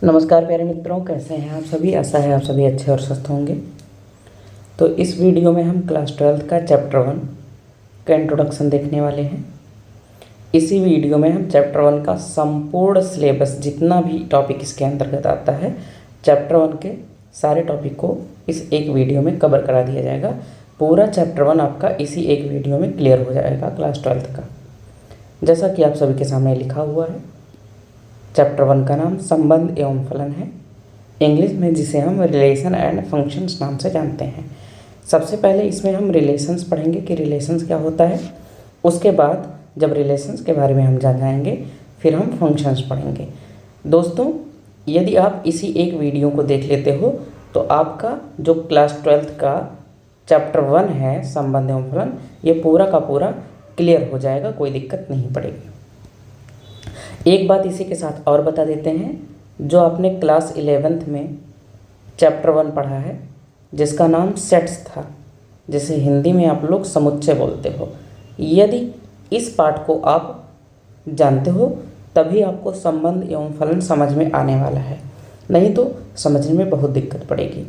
नमस्कार प्यारे मित्रों, कैसे हैं आप सभी। आशा है आप सभी अच्छे और स्वस्थ होंगे। तो इस वीडियो में हम क्लास 12 का चैप्टर 1 का इंट्रोडक्शन देखने वाले हैं। इसी वीडियो में हम चैप्टर 1 का संपूर्ण सिलेबस, जितना भी टॉपिक इसके अंतर्गत आता है, चैप्टर 1 के सारे टॉपिक को इस एक वीडियो में कवर करा दिया जाएगा। पूरा चैप्टर 1 आपका इसी एक वीडियो में क्लियर हो जाएगा क्लास 12 का, जैसा कि आप सभी के सामने लिखा हुआ है। चैप्टर 1 का नाम संबंध एवं फलन है, इंग्लिश में जिसे हम रिलेशन एंड फंक्शंस नाम से जानते हैं। सबसे पहले इसमें हम रिलेशंस पढ़ेंगे कि रिलेशंस क्या होता है। उसके बाद जब रिलेशंस के बारे में हम जान जाएंगे, फिर हम फंक्शंस पढ़ेंगे। दोस्तों, यदि आप इसी एक वीडियो को देख लेते हो तो आपका जो क्लास 12 का चैप्टर 1 है संबंध एवं फलन, ये पूरा का पूरा क्लियर हो जाएगा, कोई दिक्कत नहीं पड़ेगी। एक बात इसी के साथ और बता देते हैं, जो आपने क्लास 11th में चैप्टर 1 पढ़ा है जिसका नाम सेट्स था, जिसे हिंदी में आप लोग समुच्चय बोलते हो, यदि इस पाठ को आप जानते हो तभी आपको संबंध एवं फलन समझ में आने वाला है, नहीं तो समझने में बहुत दिक्कत पड़ेगी।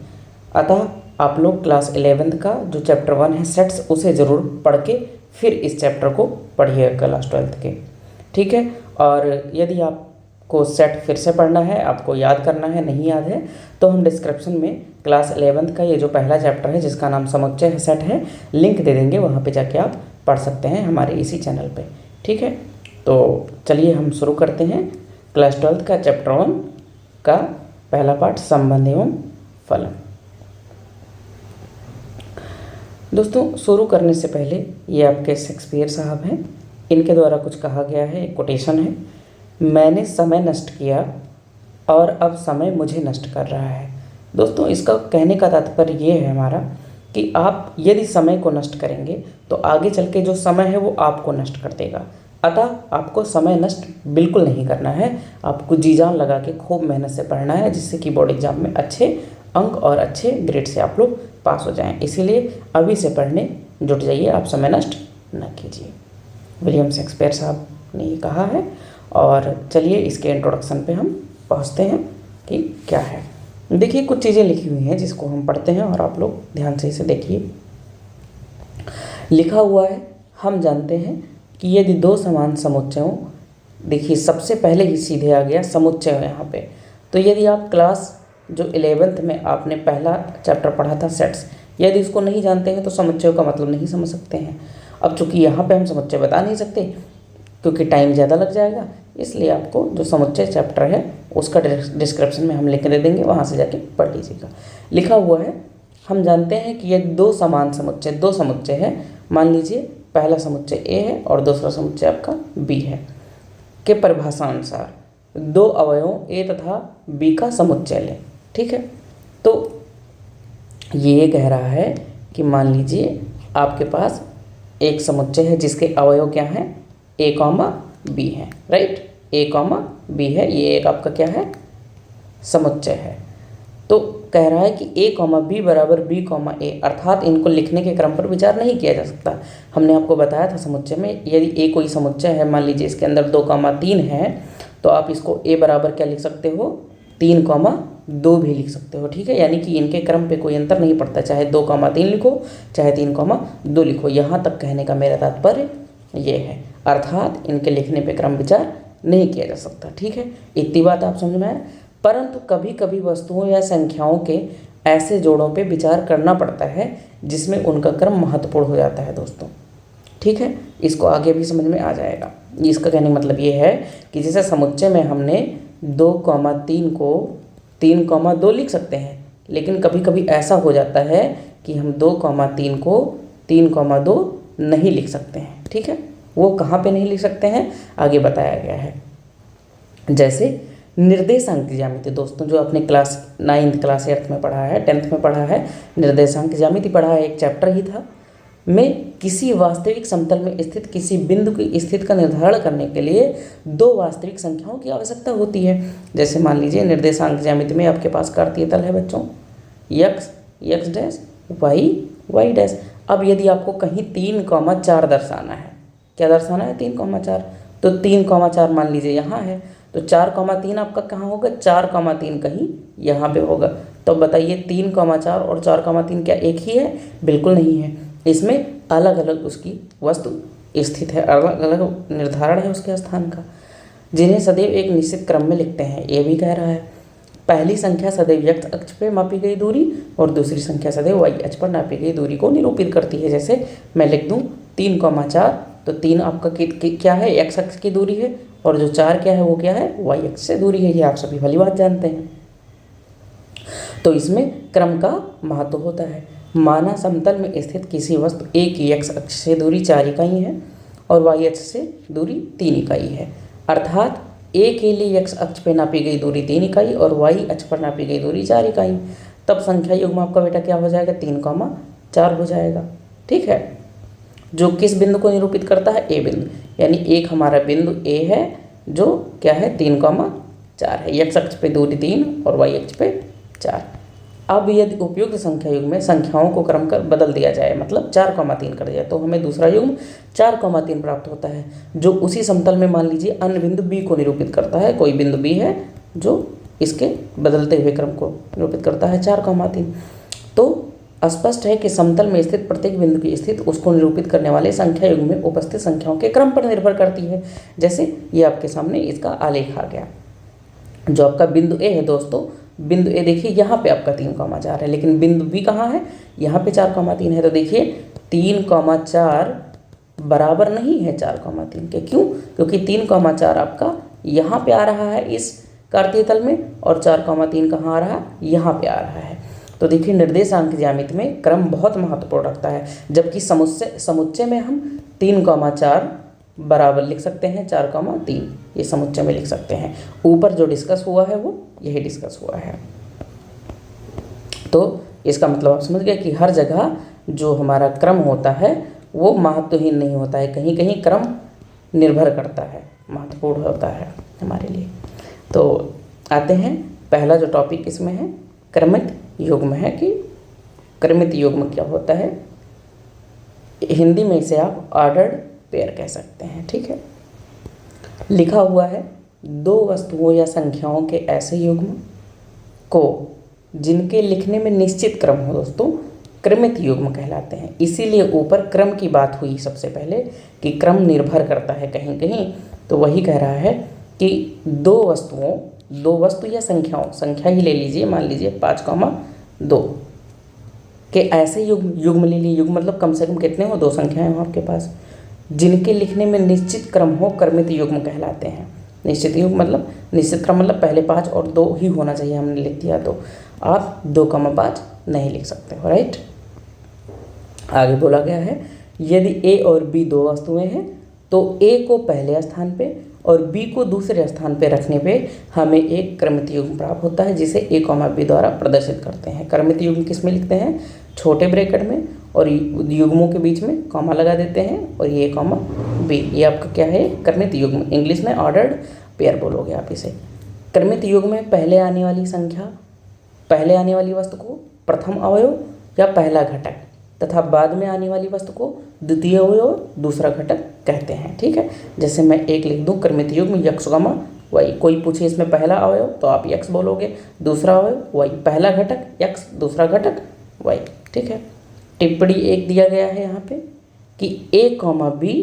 अतः आप लोग क्लास 11th का जो चैप्टर 1 है सेट्स, उसे ज़रूर पढ़ के फिर इस चैप्टर को पढ़िए क्लास 12th के, ठीक है। और यदि आपको सेट फिर से पढ़ना है, आपको याद करना है, नहीं याद है, तो हम डिस्क्रिप्शन में क्लास 11th का ये जो पहला चैप्टर है जिसका नाम समुच्चय है, सेट है, लिंक दे देंगे, वहाँ पे जाके आप पढ़ सकते हैं हमारे इसी चैनल पे, ठीक है। तो चलिए हम शुरू करते हैं क्लास 12th का चैप्टर 1 का पहला पार्ट, संबंध एवं फलन। दोस्तों, शुरू करने से पहले ये आपके शेक्सपियर साहब हैं, इनके द्वारा कुछ कहा गया है, एक कोटेशन है। मैंने समय नष्ट किया और अब समय मुझे नष्ट कर रहा है। दोस्तों, इसका कहने का तात्पर्य ये है हमारा कि आप यदि समय को नष्ट करेंगे तो आगे चल के जो समय है वो आपको नष्ट कर देगा। अतः आपको समय नष्ट बिल्कुल नहीं करना है, आपको जी जान लगा के खूब मेहनत से पढ़ना है, जिससे कि बोर्ड एग्जाम में अच्छे अंक और अच्छे ग्रेड से आप लोग पास हो जाएं। इसीलिए अभी से पढ़ने जुट जाइए, आप समय नष्ट न कीजिए। विलियम शेक्सपियर साहब ने ये कहा है। और चलिए इसके इंट्रोडक्शन पे हम पहुँचते हैं कि क्या है। देखिए, कुछ चीज़ें लिखी हुई हैं जिसको हम पढ़ते हैं और आप लोग ध्यान से इसे देखिए। लिखा हुआ है, हम जानते हैं कि यदि दो समान समुच्चयों, देखिए सबसे पहले ही सीधे आ गया समुच्चय यहाँ पे। तो यदि आप क्लास जो 11th में आपने पहला चैप्टर पढ़ा था सेट्स, यदि इसको नहीं जानते हैं तो समुच्चयों का मतलब नहीं समझ सकते हैं। अब चूँकि यहाँ पे हम समुच्चय बता नहीं सकते क्योंकि टाइम ज़्यादा लग जाएगा, इसलिए आपको जो समुच्चय चैप्टर है उसका डिस्क्रिप्शन में हम लिंक दे देंगे, वहाँ से जाके पढ़ लीजिएगा। लिखा हुआ है, हम जानते हैं कि ये दो समान समुच्चय, दो समुच्चय है, मान लीजिए पहला समुच्चय ए है और दूसरा समुच्चय आपका बी है, के परिभाषा अनुसार दो अवयवों ए तथा बी का समुच्चय लें, ठीक है। तो ये कह रहा है कि मान लीजिए आपके पास एक समुच्चय है जिसके अवयव क्या हैं, ए कॉमा बी है, राइट, ए कॉमा बी है, ये एक आपका क्या है, समुच्चय है। तो कह रहा है कि ए कॉमा बी बराबर बी कॉमा ए, अर्थात इनको लिखने के क्रम पर विचार नहीं किया जा सकता। हमने आपको बताया था समुच्चय में यदि ए कोई समुच्चय है, मान लीजिए इसके अंदर 2,3 है, तो आप इसको ए बराबर क्या लिख सकते हो, 3,2 भी लिख सकते हो, ठीक है। यानी कि इनके क्रम पे कोई अंतर नहीं पड़ता, चाहे 2,3 लिखो चाहे 3,2 लिखो। यहाँ तक कहने का मेरा तात्पर्य ये है, अर्थात इनके लिखने पे क्रम विचार नहीं किया जा सकता, ठीक है। इतनी बात आप समझ में आए। परंतु कभी कभी वस्तुओं या संख्याओं के ऐसे जोड़ों पे विचार करना पड़ता है जिसमें उनका क्रम महत्वपूर्ण हो जाता है दोस्तों, ठीक है। इसको आगे भी समझ में आ जाएगा। इसका कहने का मतलब ये है कि जैसे समुच्चय में हमने 2,3 को 3,2 लिख सकते हैं, लेकिन कभी कभी ऐसा हो जाता है कि हम 2,3 को 3,2 नहीं लिख सकते हैं, ठीक है। वो कहाँ पे नहीं लिख सकते हैं, आगे बताया गया है। जैसे निर्देशांक ज्यामिति, दोस्तों जो आपने क्लास 9th क्लास 8th में पढ़ा है, 10th में पढ़ा है, निर्देशांक ज्यामिति पढ़ा है, एक चैप्टर ही था, में किसी वास्तविक समतल में स्थित किसी बिंदु की स्थिति का निर्धारण करने के लिए दो वास्तविक संख्याओं की आवश्यकता होती है। जैसे मान लीजिए निर्देशांक ज्यामिति में आपके पास कार्तीय तल है बच्चों, x डैश y डैश। अब यदि आपको कहीं 3,4 दर्शाना है, क्या दर्शाना है, 3,4, तो 3,4 मान लीजिए यहाँ है, तो 4,3 आपका कहाँ होगा, 4,3 कहीं यहाँ पे होगा। तो बताइए 3,4 और 4,3 क्या एक ही है? बिल्कुल नहीं है, इसमें अलग अलग उसकी वस्तु स्थित है, अलग अलग निर्धारण है उसके स्थान का, जिन्हें सदैव एक निश्चित क्रम में लिखते हैं। ये भी कह रहा है पहली संख्या सदैव x अक्ष पर मापी गई दूरी और दूसरी संख्या सदैव y अक्ष पर नापी गई दूरी को निरूपित करती है। जैसे मैं लिख दूँ 3,4, तो 3 आपका क्या है, x अक्ष की दूरी है, और जो 4 क्या है वो क्या है, y अक्ष से दूरी है। ये आप सभी भली बात जानते हैं। तो इसमें क्रम का महत्व होता है। माना समतल में स्थित किसी वस्तु a की x अक्ष से दूरी 4 इकाई है और y अक्ष से दूरी 3 इकाई है, अर्थात a के लिए x अक्ष पर नापी गई दूरी 3 इकाई और y अक्ष पर नापी गई दूरी 4 इकाई, तब संख्या युग्म आपका बेटा क्या हो जाएगा, 3,4 हो जाएगा। ठीक है, जो किस बिंदु को निरूपित करता है, a बिंदु, यानी एक हमारा बिंदु a है जो क्या है 3,4 है, x अक्ष पे दूरी 3 और y अक्ष पे 4। अब यदि उपयुक्त संख्या युग्म में संख्याओं को क्रम कर बदल दिया जाए, मतलब 4,3 कर दिया, तो हमें दूसरा युग्म 4,3 प्राप्त होता है, जो उसी समतल में मान लीजिए अन्य बिंदु b को निरूपित करता है। कोई बिंदु b है जो इसके बदलते हुए क्रम को निरूपित करता है 4,3। तो स्पष्ट है कि समतल में स्थित प्रत्येक बिंदु की स्थिति उसको निरूपित करने वाले संख्या युग्म में उपस्थित संख्याओं के क्रम पर निर्भर करती है। जैसे ये आपके सामने इसका आलेख आ गया। जो आपका बिंदु ए है दोस्तों, बिंदु ए देखिए यहाँ पे आपका 3,4 है, लेकिन बिंदु बी कहाँ है, यहाँ पे 4,3 है। तो देखिए 3,4 बराबर नहीं है 4,3 के। क्यों? क्योंकि 3,4 आपका यहाँ पे आ रहा है इस कार्तीय तल में, और 4,3 कहाँ आ रहा है, यहाँ पे आ रहा है। तो देखिए निर्देशांक ज्यामिति में क्रम बहुत महत्वपूर्ण रखता है, जबकि समुच्चय में हम 3,4 बराबर लिख सकते हैं 4,3, ये समुच्चय में लिख सकते हैं। ऊपर जो डिस्कस हुआ है वो यही डिस्कस हुआ है। तो इसका मतलब आप समझ गए कि हर जगह जो हमारा क्रम होता है वो महत्वहीन नहीं होता है, कहीं कहीं क्रम निर्भर करता है, महत्वपूर्ण होता है हमारे लिए। तो आते हैं, पहला जो टॉपिक इसमें है क्रमित युग्म है कि क्रमित युग्म क्या होता है। हिंदी में इसे आप ऑर्डर्ड पेयर कह सकते हैं। ठीक है, लिखा हुआ है दो वस्तुओं या संख्याओं के ऐसे युग्म को जिनके लिखने में निश्चित क्रम हो दोस्तों क्रमित युग्म कहलाते हैं। इसीलिए ऊपर क्रम की बात हुई सबसे पहले कि क्रम निर्भर करता है कहीं कहीं, तो वही कह रहा है कि दो वस्तु या संख्या ही ले लीजिए, मान लीजिए 5,2 के ऐसे युग्म ले लीजिए। युग्म मतलब कम से कम कितने हो, 2 संख्याएं हो आपके पास, जिनके लिखने में निश्चित क्रम हो क्रमित युग्म कहलाते हैं। निश्चित क्रम मतलब पहले 5 और 2 ही होना चाहिए, हमने लिख दिया तो आप 2,5 नहीं लिख सकते हो, राइट। आगे बोला गया है यदि a और b 2 वस्तुएं हैं तो a को पहले स्थान पे और b को दूसरे स्थान पे रखने पे हमें एक क्रमित युग्म प्राप्त होता है, जिसे a, b द्वारा प्रदर्शित करते हैं। क्रमित युग्म किस में लिखते हैं, छोटे ब्रैकेट में, और युग्मों के बीच में कॉमा लगा देते हैं, और ये b, ये आपका क्या है, क्रमित युग्म। इंग्लिश में ऑर्डर्ड पेयर बोलोगे आप इसे। क्रमित युग्म में पहले आने वाली वस्तु को प्रथम अवयव या पहला घटक तथा बाद में आने वाली वस्तु को द्वितीय अवयव दूसरा घटक कहते हैं। ठीक है, जैसे मैं एक लिख दूं क्रमित युग्म x, y, कोई पूछे इसमें पहला अवयव तो आप x बोलोगे, दूसरा अवयव y, पहला घटक x, दूसरा घटक y। ठीक है, टिप्पणी 1 दिया गया है यहाँ पे कि a, b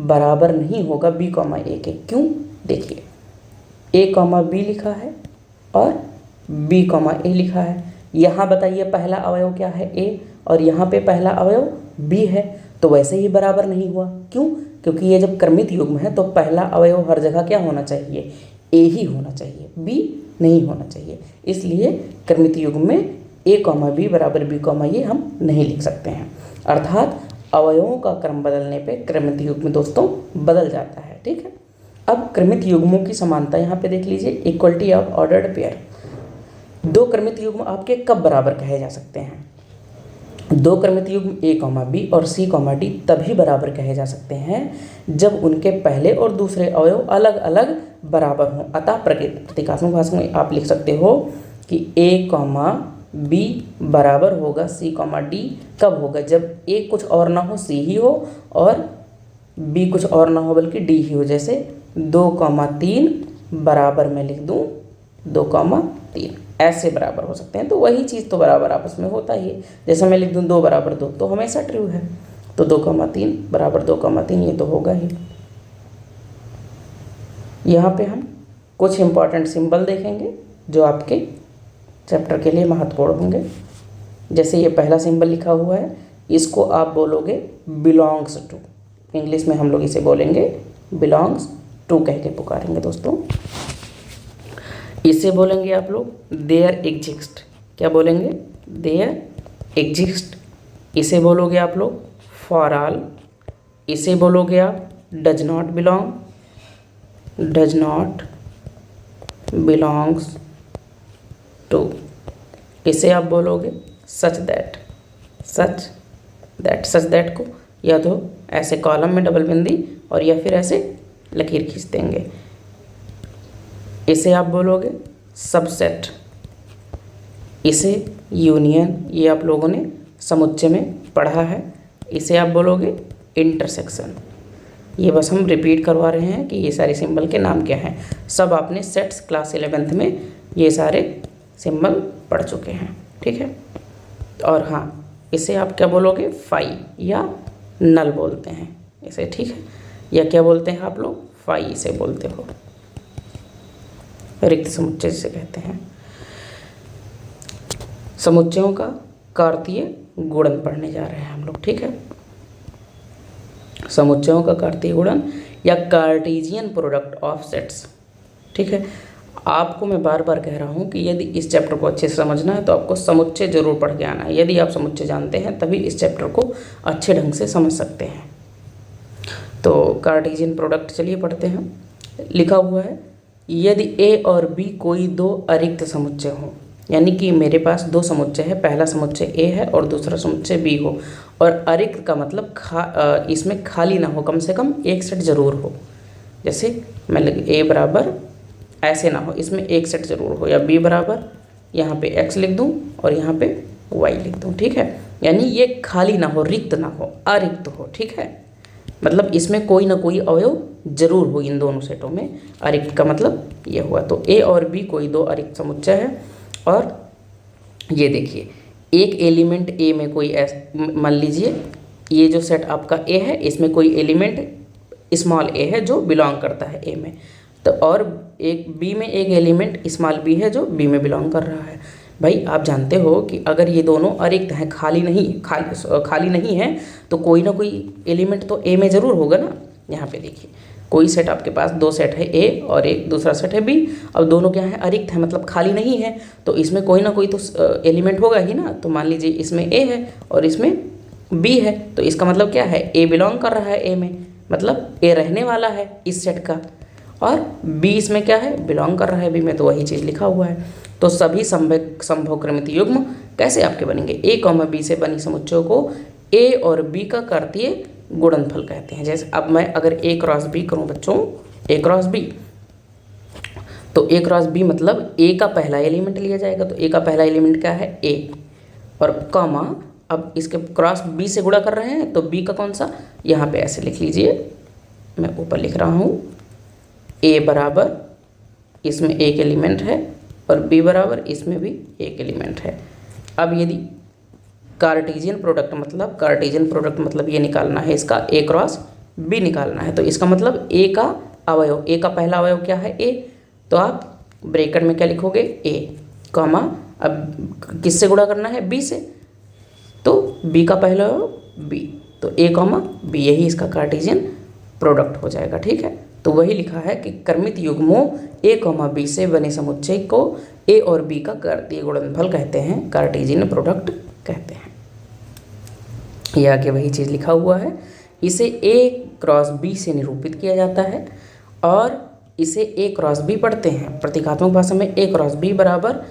बराबर नहीं होगा b, a के। क्यों? देखिए a, b लिखा है और b, a लिखा है। यहाँ बताइए पहला अवयव क्या है, a, और यहाँ पे पहला अवयव b है, तो वैसे ही बराबर नहीं हुआ। क्यों? क्योंकि ये जब क्रमित युग्म है तो पहला अवयव हर जगह क्या होना चाहिए, a ही होना चाहिए, b नहीं होना चाहिए। इसलिए क्रमित युग्म में a, b बराबर b, a हम नहीं लिख सकते हैं। अर्थात अवयवों का क्रम बदलने पे क्रमित युग्म दोस्तों बदल जाता है। ठीक है, अब क्रमित युग्मों की समानता यहाँ पे देख लीजिए, इक्वलिटी ऑफ ऑर्डर्ड पेयर। दो क्रमित युग्म आपके कब बराबर कहे जा सकते हैं? दो क्रमित युग्म a, b और c, d तभी बराबर कहे जा सकते हैं जब उनके पहले और दूसरे अवयव अलग अलग बराबर हों। अतः प्रतीकात्मक भाषा में आप लिख सकते हो कि a, b बराबर होगा c, d कब होगा, जब a कुछ और ना हो, c ही हो, और b कुछ और ना हो बल्कि d ही हो। जैसे 2, 3 बराबर में लिख दूँ 2,3, ऐसे बराबर हो सकते हैं। तो वही चीज़ तो बराबर आपस में होता ही है। जैसे मैं लिख दूँ 2 बराबर 2 तो हमेशा ट्रू है, तो 2,3 बराबर 2,3 ये तो होगा ही। यहाँ पे हम कुछ इंपॉर्टेंट सिंबल देखेंगे जो आपके चैप्टर के लिए महत्वपूर्ण होंगे। जैसे ये पहला सिंबल लिखा हुआ है, इसको आप बोलोगे बिलोंग्स टू, इंग्लिश में हम लोग इसे बोलेंगे बिलोंग्स टू कह के पुकारेंगे दोस्तों। इसे बोलेंगे आप लोग देयर एग्जिस्ट, क्या बोलेंगे देयर एग्जिस्ट। इसे बोलोगे आप लोग फॉर ऑल, इसे बोलोगे आप does not belong, does not belongs to. इसे आप बोलोगे such that, such that. Such that को या तो ऐसे कॉलम में डबल बिंदी और या फिर ऐसे लकीर खींच देंगे। इसे आप बोलोगे सबसेट, इसे यूनियन, ये आप लोगों ने समुच्चय में पढ़ा है। इसे आप बोलोगे इंटरसेक्शन। ये बस हम रिपीट करवा रहे हैं कि ये सारे सिंबल के नाम क्या हैं। सब आपने सेट्स क्लास 11th में ये सारे सिंबल पढ़ चुके हैं, ठीक है। और हाँ, इसे आप क्या बोलोगे फाई या नल बोलते हैं इसे, ठीक है। या क्या बोलते हैं आप लोग, फाई इसे बोलते हो, रिक्त समुच्चय जिसे कहते हैं। समुच्चयों का कार्तीय गुणन पढ़ने जा रहे हैं हम लोग, ठीक है। समुच्चयों का कार्तीय गुणन या कार्टेशियन प्रोडक्ट ऑफ सेट्स, ठीक है। आपको मैं बार बार कह रहा हूँ कि यदि इस चैप्टर को अच्छे से समझना है तो आपको समुच्चय जरूर पढ़ के आना है। यदि आप समुच्चय जानते हैं तभी इस चैप्टर को अच्छे ढंग से समझ सकते हैं। तो कार्टेशियन प्रोडक्ट चलिए पढ़ते हैं। लिखा हुआ है यदि ए और बी कोई दो अरिक्त समुच्चय हो, यानी कि मेरे पास दो समुच्चय है, पहला समुच्चय ए है और दूसरा समुच्चय बी हो, और अरिक्त का मतलब इसमें खाली ना हो, कम से कम एक सेट जरूर हो। जैसे मैं ए बराबर ऐसे ना हो, इसमें एक सेट जरूर हो, या बी बराबर यहाँ पे x लिख दूँ और यहाँ पे y लिख दूँ, ठीक है। यानी ये खाली ना हो, रिक्त ना हो, अरिक्त हो, ठीक है। मतलब इसमें कोई ना कोई अवयव जरूर हो इन दोनों सेटों में। अरिक्त का मतलब ये हुआ। तो ए और बी कोई दो अरिक्त समुच्चय है। और ये देखिए एक एलिमेंट ए में कोई मान लीजिए ये जो सेट आपका ए है, इसमें कोई एलिमेंट स्मॉल ए है जो बिलोंग करता है ए में, तो और एक बी में एक एलिमेंट स्मॉल बी है जो बी में बिलोंग कर रहा है। भाई आप जानते हो कि अगर ये दोनों अरिक्त हैं, खाली नहीं है, तो कोई ना कोई एलिमेंट तो ए में ज़रूर होगा ना। यहाँ पे देखिए कोई सेट आपके पास दो सेट है ए और एक दूसरा सेट है बी। अब दोनों क्या है, अरिक्त है, मतलब खाली नहीं है, तो इसमें कोई ना कोई तो एलिमेंट होगा ही ना। तो मान लीजिए इसमें ए है और इसमें बी है, तो इसका मतलब क्या है, ए बिलोंग कर रहा है ए में, मतलब ए रहने वाला है इस सेट का, और बी इसमें क्या है, बिलोंग कर रहा है बी में। तो वही चीज़ लिखा हुआ है। तो सभी संभवक्रमित युग्म कैसे आपके बनेंगे, ए कॉमा बी से बनी समुच्चयों को ए और बी का कार्तीय गुणनफल कहते हैं। जैसे अब मैं अगर ए क्रॉस बी करूँ बच्चों, ए क्रॉस बी, तो ए क्रॉस बी मतलब ए का पहला एलिमेंट लिया जाएगा। तो ए का पहला एलिमेंट क्या है, ए, और कॉमा अब इसके क्रॉस बी से गुणा कर रहे हैं, तो बी का कौन सा, यहाँ पे ऐसे लिख लीजिए, मैं ऊपर लिख रहा हूँ ए बराबर इसमें एक एलिमेंट है और बी बराबर इसमें भी एक एलिमेंट है। अब यदि कार्टेशियन प्रोडक्ट मतलब ये निकालना है, इसका ए क्रॉस बी निकालना है, तो इसका मतलब ए का अवयव, ए का पहला अवयव क्या है, ए, तो आप ब्रैकेट में क्या लिखोगे, ए कॉमा, अब किससे गुणा करना है, बी से, तो बी का पहला अवयव बी, तो ए कॉमा बी, यही इसका कार्टेशियन प्रोडक्ट हो जाएगा, ठीक है। तो वही लिखा है कि क्रमित युग्मों ए कॉमा बी से बने समुच्चय को ए और बी का कार्तीय गुणनफल कहते हैं, कार्टेशियन प्रोडक्ट कहते हैं। ये आगे वही चीज़ लिखा हुआ है। इसे ए क्रॉस बी से निरूपित किया जाता है और इसे ए क्रॉस बी पढ़ते हैं। प्रतीकात्मक भाषा में ए क्रॉस बी बराबर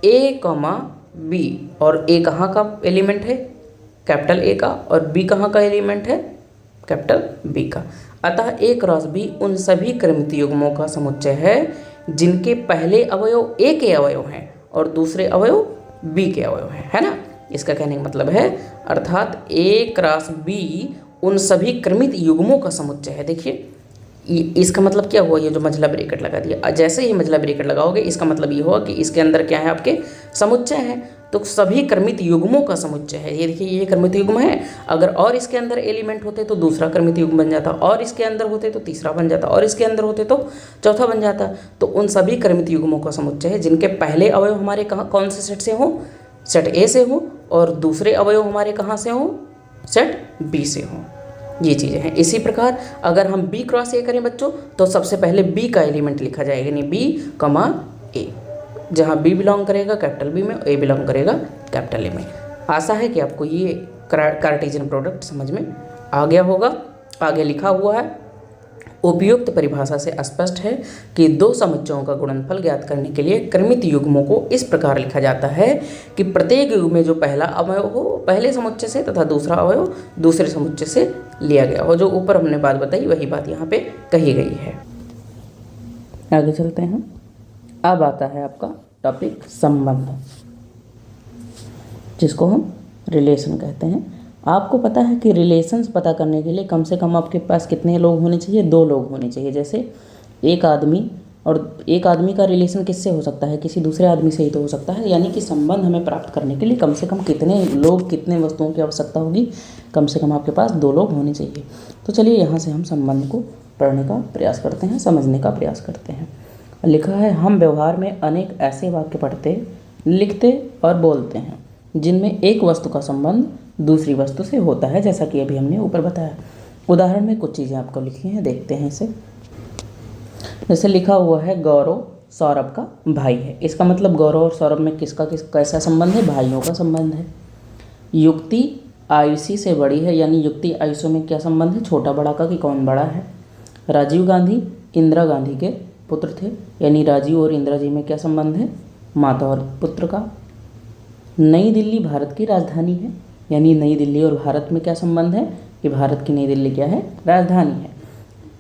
ए कॉमा बी, और ए कहाँ का एलिमेंट है, कैपिटल ए का, और बी कहाँ का एलिमेंट है, कैपिटल बी का। अतः ए क्रॉस बी उन सभी क्रमित युग्मों का समुच्चय है जिनके पहले अवयव ए के अवयव हैं और दूसरे अवयव बी के अवयव हैं, है ना। इसका कहने का मतलब है, अर्थात ए क्रॉस बी उन सभी क्रमित युग्मों का समुच्चय है। देखिए इसका मतलब क्या हुआ, ये जो मंझला ब्रैकेट लगा दिया, जैसे ही मंझला ब्रैकेट लगाओगे इसका मतलब ये हुआ कि इसके अंदर क्या है, आपके समुच्चय है। तो सभी क्रमित युग्मों का समुच्चय है। ये देखिए, ये क्रमित युग्म है। अगर और इसके अंदर एलिमेंट होते तो दूसरा क्रमित युग्म बन जाता, और इसके अंदर होते तो तीसरा बन जाता, और इसके अंदर होते तो चौथा बन जाता। तो उन सभी क्रमित युग्मों का समुच्चय है जिनके पहले अवयव हमारे कौन से सेट से हो, सेट ए से हो, और दूसरे अवयव हमारे कहाँ से हो, सेट बी से हो। ये चीज़ें हैं। इसी प्रकार अगर हम बी क्रॉस ए करें बच्चों, तो सबसे पहले बी का एलिमेंट लिखा जाएगा, यानी बी कमा ए, जहाँ बी बिलोंग करेगा कैपिटल बी में, ए बिलोंग करेगा कैपिटल ए में। आशा है कि आपको ये कार्टेशियन प्रोडक्ट समझ में आ गया होगा। आगे लिखा हुआ है, उपयुक्त परिभाषा से स्पष्ट है कि दो समुच्चयों का गुणनफल ज्ञात करने के लिए क्रमित युग्मों को इस प्रकार लिखा जाता है कि प्रत्येक युग्म में जो पहला अवयव हो पहले समुच्चय से तथा दूसरा अवयव दूसरे समुच्चय से लिया गया हो। जो ऊपर हमने बात बताई वही बात यहाँ पे कही गई है। आगे चलते हैं। अब आता है आपका टॉपिक संबंध, जिसको हम रिलेशन कहते हैं। आपको पता है कि रिलेशंस पता करने के लिए कम से कम आपके पास कितने लोग होने चाहिए, 2 लोग होने चाहिए। जैसे एक आदमी का रिलेशन किससे हो सकता है, किसी दूसरे आदमी से ही तो हो सकता है। यानी कि संबंध हमें प्राप्त करने के लिए कम से कम कितने लोग, कितने वस्तुओं की आवश्यकता होगी, कम से कम आपके पास 2 लोग होने चाहिए। तो चलिए यहाँ से हम संबंध को पढ़ने का प्रयास करते हैं, समझने का प्रयास करते हैं। लिखा है, हम व्यवहार में अनेक ऐसे वाक्य पढ़ते, लिखते और बोलते हैं जिनमें एक वस्तु का संबंध दूसरी वस्तु से होता है, जैसा कि अभी हमने ऊपर बताया। उदाहरण में कुछ चीज़ें आपको लिखी हैं, देखते हैं इसे। जैसे लिखा हुआ है, गौरव सौरभ का भाई है। इसका मतलब गौरव और सौरभ में कैसा संबंध है, भाइयों का संबंध है। युक्ति आयुषी से बड़ी है, यानी युक्ति आयुषों में क्या संबंध है, छोटा बड़ा का कि कौन बड़ा है। राजीव गांधी इंदिरा गांधी के पुत्र थे, यानी राजीव और इंदिरा जी में क्या संबंध है, माता और पुत्र का। नई दिल्ली भारत की राजधानी है, यानी नई दिल्ली और भारत में क्या संबंध है कि भारत की नई दिल्ली क्या है, राजधानी है।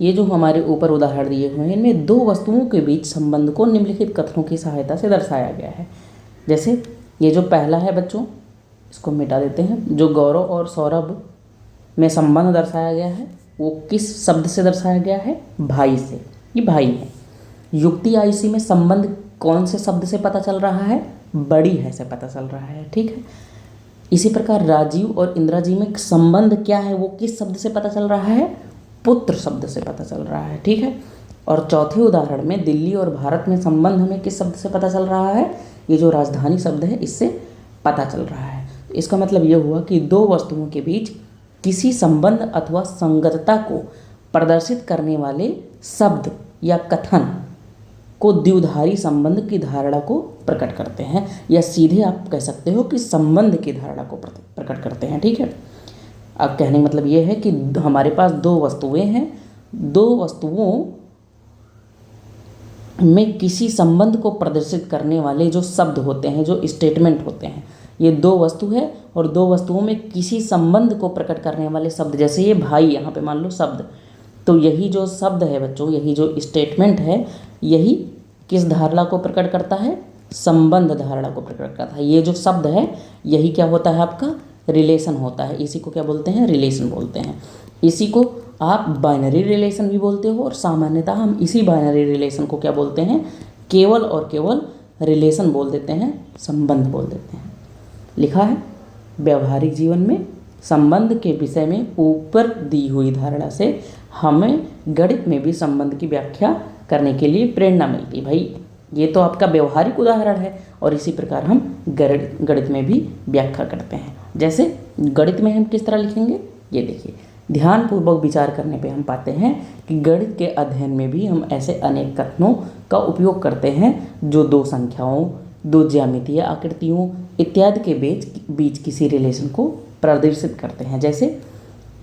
ये जो हमारे ऊपर उदाहरण दिए हुए हैं, इनमें 2 वस्तुओं के बीच संबंध को निम्नलिखित कथनों की सहायता से दर्शाया गया है। जैसे ये जो पहला है बच्चों, इसको मिटा देते हैं। जो गौरव और सौरभ में संबंध दर्शाया गया है वो किस शब्द से दर्शाया गया है, भाई से, ये भाई है। युक्ति आयुषी में संबंध कौन से शब्द से पता चल रहा है, बड़ी है से पता चल रहा है, ठीक है। इसी प्रकार राजीव और इंदिरा जी में संबंध क्या है, वो किस शब्द से पता चल रहा है, पुत्र शब्द से पता चल रहा है, ठीक है। और चौथे उदाहरण में दिल्ली और भारत में संबंध हमें किस शब्द से पता चल रहा है, ये जो राजधानी शब्द है इससे पता चल रहा है। इसका मतलब ये हुआ कि 2 वस्तुओं के बीच किसी संबंध अथवा संगतता को प्रदर्शित करने वाले शब्द या कथन को द्विधारी संबंध की धारणा को प्रकट करते हैं, या सीधे आप कह सकते हो कि संबंध की धारणा को प्रकट करते हैं, ठीक है। अब कहने का मतलब ये है कि हमारे पास 2 वस्तुएं हैं, 2 वस्तुओं में किसी संबंध को प्रदर्शित करने वाले जो शब्द होते हैं, जो स्टेटमेंट होते हैं, ये 2 वस्तु है और 2 वस्तुओं में किसी संबंध को प्रकट करने वाले शब्द, जैसे ये भाई यहाँ पे मान लो शब्द, तो यही जो शब्द है बच्चों, यही जो स्टेटमेंट है, यही किस धारणा को प्रकट करता है, संबंध धारणा को प्रकट करता है। ये जो शब्द है यही क्या होता है, आपका रिलेशन होता है। इसी को क्या बोलते हैं, रिलेशन बोलते हैं। इसी को आप बाइनरी रिलेशन भी बोलते हो, और सामान्यतः हम इसी बाइनरी रिलेशन को क्या बोलते हैं, केवल और केवल रिलेशन बोल देते हैं, संबंध बोल देते हैं। लिखा है, व्यवहारिक जीवन में संबंध के विषय में ऊपर दी हुई धारणा से हमें गणित में भी संबंध की व्याख्या करने के लिए प्रेरणा मिलती। भाई ये तो आपका व्यवहारिक उदाहरण है, और इसी प्रकार हम गणित में भी व्याख्या करते हैं। जैसे गणित में हम किस तरह लिखेंगे, ये देखिए, ध्यानपूर्वक विचार करने पे हम पाते हैं कि गणित के अध्ययन में भी हम ऐसे अनेक कथनों का उपयोग करते हैं जो 2 संख्याओं, 2 ज्यामितीय आकृतियों इत्यादि के बीच किसी रिलेशन को प्रदर्शित करते हैं। जैसे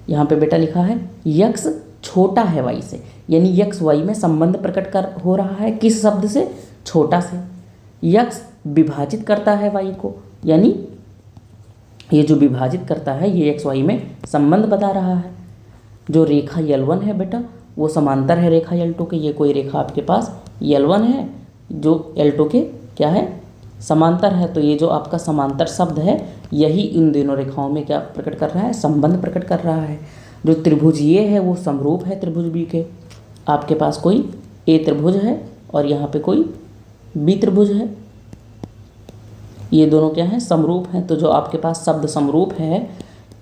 यहाँ पे बेटा लिखा है, यक्स छोटा है वाई से, यानी यक्स वाई में संबंध प्रकट कर हो रहा है किस शब्द से, छोटा से। यक्स विभाजित करता है वाई को, यानी ये जो विभाजित करता है ये एक्स वाई में संबंध बता रहा है। जो रेखा L1 है बेटा वो समांतर है रेखा L2 के। ये कोई रेखा आपके पास L1 है जो L2 के क्या है, समांतर है। तो ये जो आपका समांतर शब्द है यही इन दोनों रेखाओं में क्या प्रकट कर रहा है, संबंध प्रकट कर रहा है। जो त्रिभुज ये है वो समरूप है त्रिभुज बी के, आपके पास कोई ए त्रिभुज है और यहाँ पे कोई बी त्रिभुज है, ये दोनों क्या हैं, समरूप हैं। तो जो आपके पास शब्द समरूप है,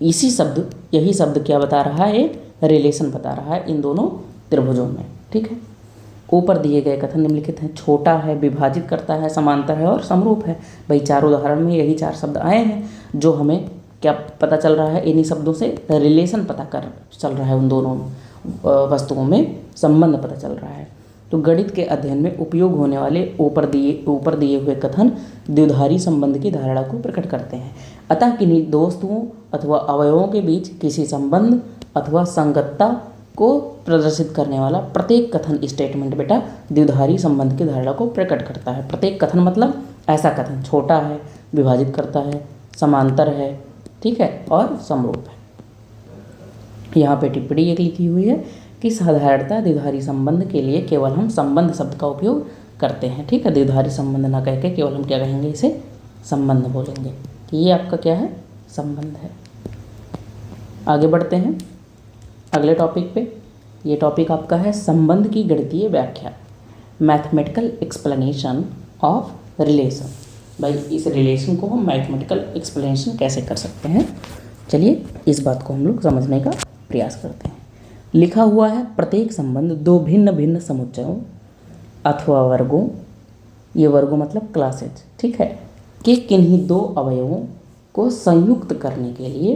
यही शब्द क्या बता रहा है, एक रिलेशन बता रहा है इन दोनों त्रिभुजों में। ठीक है, ऊपर दिए गए कथन निम्नलिखित हैं। छोटा है, विभाजित करता है, समांतर है और समरूप है। भाई 4 उदाहरण में यही 4 शब्द आए हैं। जो हमें क्या पता चल रहा है, इन्हीं शब्दों से रिलेशन चल रहा है, उन दोनों वस्तुओं में संबंध पता चल रहा है। तो गणित के अध्ययन में उपयोग होने वाले ऊपर दिए हुए कथन द्विधारी संबंध की धारणा को प्रकट करते हैं। अतः किन्हीं दो वस्तुओं अथवा अवयवों के बीच किसी संबंध अथवा संगतता को प्रदर्शित करने वाला प्रत्येक कथन स्टेटमेंट बेटा द्विधारी संबंध की धारणा को प्रकट करता है। प्रत्येक कथन मतलब ऐसा कथन, छोटा है, विभाजित करता है, समांतर है, ठीक है, और समरूप है। यहाँ पे टिप्पणी एक लिखी हुई है कि साधारणतः द्विधारी संबंध के लिए केवल हम संबंध शब्द का उपयोग करते हैं। ठीक है, द्विधारी संबंध ना कह के केवल हम क्या कहेंगे, इसे संबंध बोलेंगे कि ये आपका क्या है, संबंध है। आगे बढ़ते हैं अगले टॉपिक पे। ये टॉपिक आपका है संबंध की गणितीय व्याख्या, मैथमेटिकल एक्सप्लेनेशन ऑफ रिलेशन। भाई इस रिलेशन को हम मैथमेटिकल एक्सप्लेनेशन कैसे कर सकते हैं, चलिए इस बात को हम लोग समझने का प्रयास करते हैं। लिखा हुआ है प्रत्येक संबंध दो भिन्न भिन्न समुच्चयों अथवा वर्गों, ये वर्गों मतलब क्लासेज, ठीक है, कि किन्हीं दो अवयवों को संयुक्त करने के लिए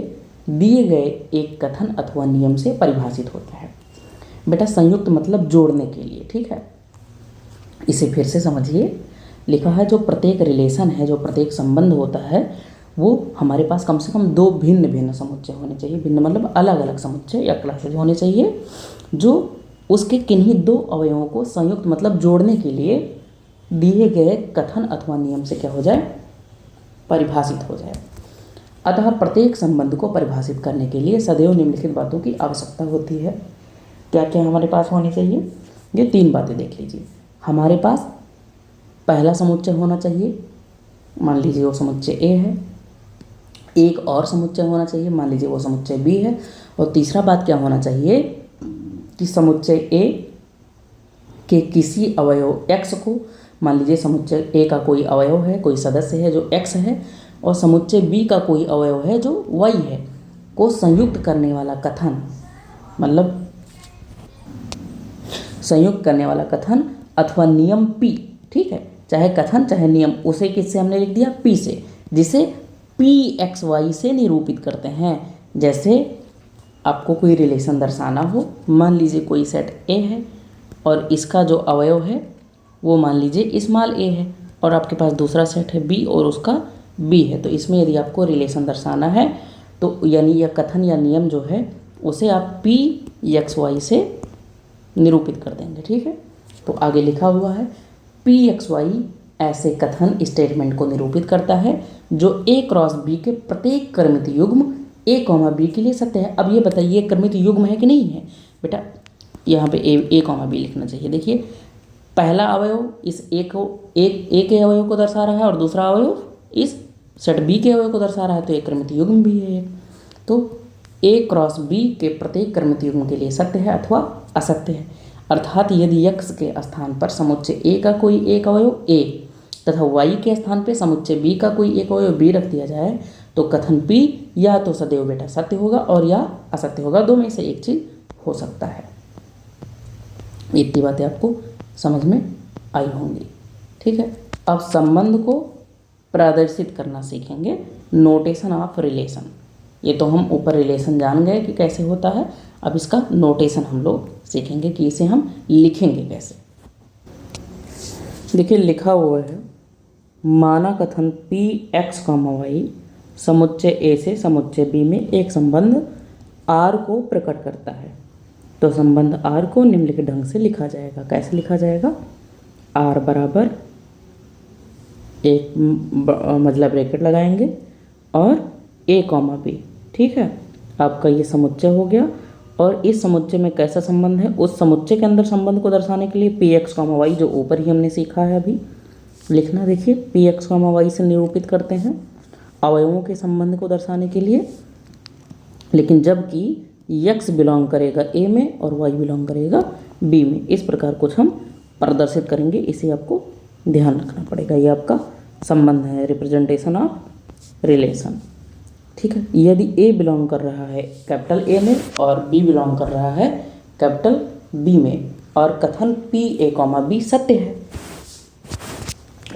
दिए गए एक कथन अथवा नियम से परिभाषित होता है। बेटा संयुक्त मतलब जोड़ने के लिए, ठीक है। इसे फिर से समझिए, लिखा है जो प्रत्येक रिलेशन है, जो प्रत्येक संबंध होता है, वो हमारे पास कम से कम दो भिन्न भिन्न समुच्चय होने चाहिए। भिन्न मतलब अलग अलग समुच्चय या क्लासेज होने चाहिए, जो उसके किन्हीं दो अवयवों को संयुक्त मतलब जोड़ने के लिए दिए गए कथन अथवा नियम से क्या हो जाए, परिभाषित हो जाए। अतः प्रत्येक संबंध को परिभाषित करने के लिए सदैव निम्नलिखित बातों की आवश्यकता होती है। क्या क्या हमारे पास होनी चाहिए, ये 3 बातें देख लीजिए। हमारे पास पहला समुच्चय होना चाहिए, मान लीजिए वो समुच्चय ए है। एक और समुच्चय होना चाहिए, मान लीजिए वो समुच्चय बी है। और तीसरा बात क्या होना चाहिए कि समुच्चय ए के किसी अवयव x को, मान लीजिए समुच्चय ए का कोई अवयव है, कोई सदस्य है जो x है, और समुच्चय बी का कोई अवयव है जो y है, को संयुक्त करने वाला कथन, मतलब संयुक्त करने वाला कथन अथवा नियम P, ठीक है, चाहे कथन चाहे नियम, उसे किससे हमने लिख दिया, P से, जिसे Pxy से निरूपित करते हैं। जैसे आपको कोई रिलेशन दर्शाना हो, मान लीजिए कोई सेट A है और इसका जो अवयव है वो मान लीजिए स्मॉल a है, और आपके पास दूसरा सेट है B और उसका B है। तो इसमें यदि आपको रिलेशन दर्शाना है तो यानी यह कथन या नियम जो है उसे आप Pxy से निरूपित कर देंगे, ठीक है। तो आगे लिखा हुआ है Pxy ऐसे कथन स्टेटमेंट को निरूपित करता है जो a क्रॉस b के प्रत्येक क्रमित युग्म a, b के लिए सत्य है। अब ये बताइए क्रमित युग्म है कि नहीं है बेटा, यहाँ पे a, b लिखना चाहिए। देखिए पहला अवयव इस a के अवयव को दर्शा रहा है और दूसरा अवयव इस सेट b के अवयव को दर्शा रहा है, तो एक क्रमित युग्म भी है। तो a क्रॉस b के प्रत्येक क्रमित युग्म के लिए सत्य है अथवा असत्य है। अर्थात यदि x के स्थान पर समुच्चय a का कोई एक अवयव a तथा y के स्थान पर समुच्चय b का कोई एक अवयव b रख दिया जाए तो कथन P या तो सदैव बेटा सत्य होगा और या असत्य होगा, दो में से एक चीज हो सकता है। इतनी बातें आपको समझ में आई होंगी, ठीक है। अब संबंध को प्रदर्शित करना सीखेंगे, नोटेशन ऑफ रिलेशन। ये तो हम ऊपर रिलेशन जान गए कि कैसे होता है, अब इसका नोटेशन हम लोग सीखेंगे कि इसे हम लिखेंगे कैसे। देखिए लिखा हुआ है माना कथन Px, y समुच्चय A से समुच्चय B में एक संबंध R को प्रकट करता है। तो संबंध R को निम्नलिखित ढंग से लिखा जाएगा। कैसे लिखा जाएगा, R बराबर एक मतलब ब्रैकेट लगाएंगे और A, B, ठीक है। आपका ये समुच्चय हो गया और इस समुच्चय में कैसा संबंध है, उस समुच्चय के अंदर संबंध को दर्शाने के लिए Px, y जो ऊपर ही हमने सीखा है अभी लिखना। देखिए Px, y से निरूपित करते हैं अवयवों के संबंध को दर्शाने के लिए, लेकिन जबकि x बिलोंग करेगा a में और y बिलोंग करेगा बी में। इस प्रकार कुछ हम प्रदर्शित करेंगे, इसे आपको ध्यान रखना पड़ेगा। ये आपका संबंध है, रिप्रेजेंटेशन ऑफ रिलेशन। ठीक है, यदि ए बिलोंग कर रहा है कैपिटल ए में और बी बिलोंग कर रहा है कैपिटल बी में, और कथन पी ए कॉमा बी सत्य है।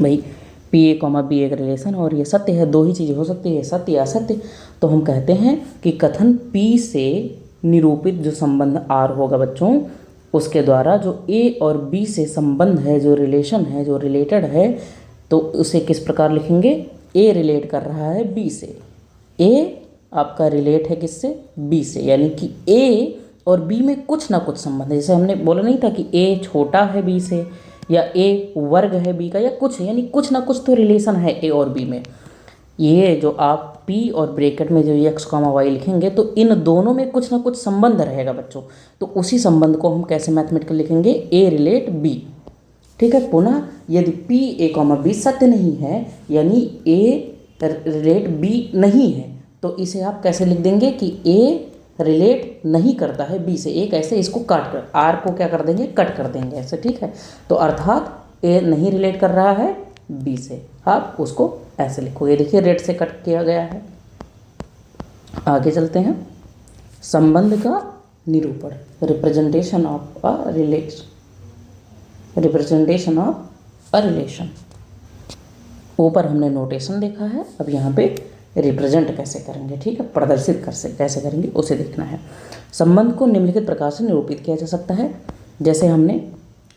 भाई पी ए कॉमा बी एक रिलेशन और ये सत्य है, दो ही चीज़ें हो सकती है, सत्य या असत्य। तो हम कहते हैं कि कथन पी से निरूपित जो संबंध आर होगा बच्चों, उसके द्वारा जो ए और बी से संबंध है, जो रिलेशन है, जो रिलेटेड है, तो उसे किस प्रकार लिखेंगे? ए रिलेट कर रहा है बी से। ए आपका रिलेट है किससे? बी से, यानी कि ए और बी में कुछ ना कुछ संबंध है। जैसे हमने बोला नहीं था कि ए छोटा है बी से, या ए वर्ग है बी का, या कुछ, यानी कुछ ना कुछ तो रिलेशन है ए और बी में। ये जो आप पी और ब्रैकेट में जो एक्स कॉमा वाई लिखेंगे, तो इन दोनों में कुछ ना कुछ संबंध रहेगा बच्चों। तो उसी संबंध को हम कैसे मैथमेटिकल लिखेंगे? ए रिलेट बी। ठीक है, पुनः यदि पी ए कॉमा बी सत्य नहीं है, यानी ए रिलेट बी नहीं है, तो इसे आप कैसे लिख देंगे कि ए रिलेट नहीं करता है बी से। ए कैसे? इसको काट कर, आर को क्या कर देंगे? कट कर देंगे ऐसे। ठीक है, तो अर्थात ए नहीं रिलेट कर रहा है बी से, आप उसको ऐसे लिखोगे। देखिए रेड से कट किया गया है। आगे चलते हैं, संबंध का निरूपण, representation of a relation, representation of a relation. ऊपर हमने नोटेशन देखा है, अब यहाँ पे रिप्रेजेंट कैसे करेंगे, ठीक है, प्रदर्शित कैसे करेंगे उसे देखना है। संबंध को निम्नलिखित प्रकार से निरूपित किया जा सकता है, जैसे हमने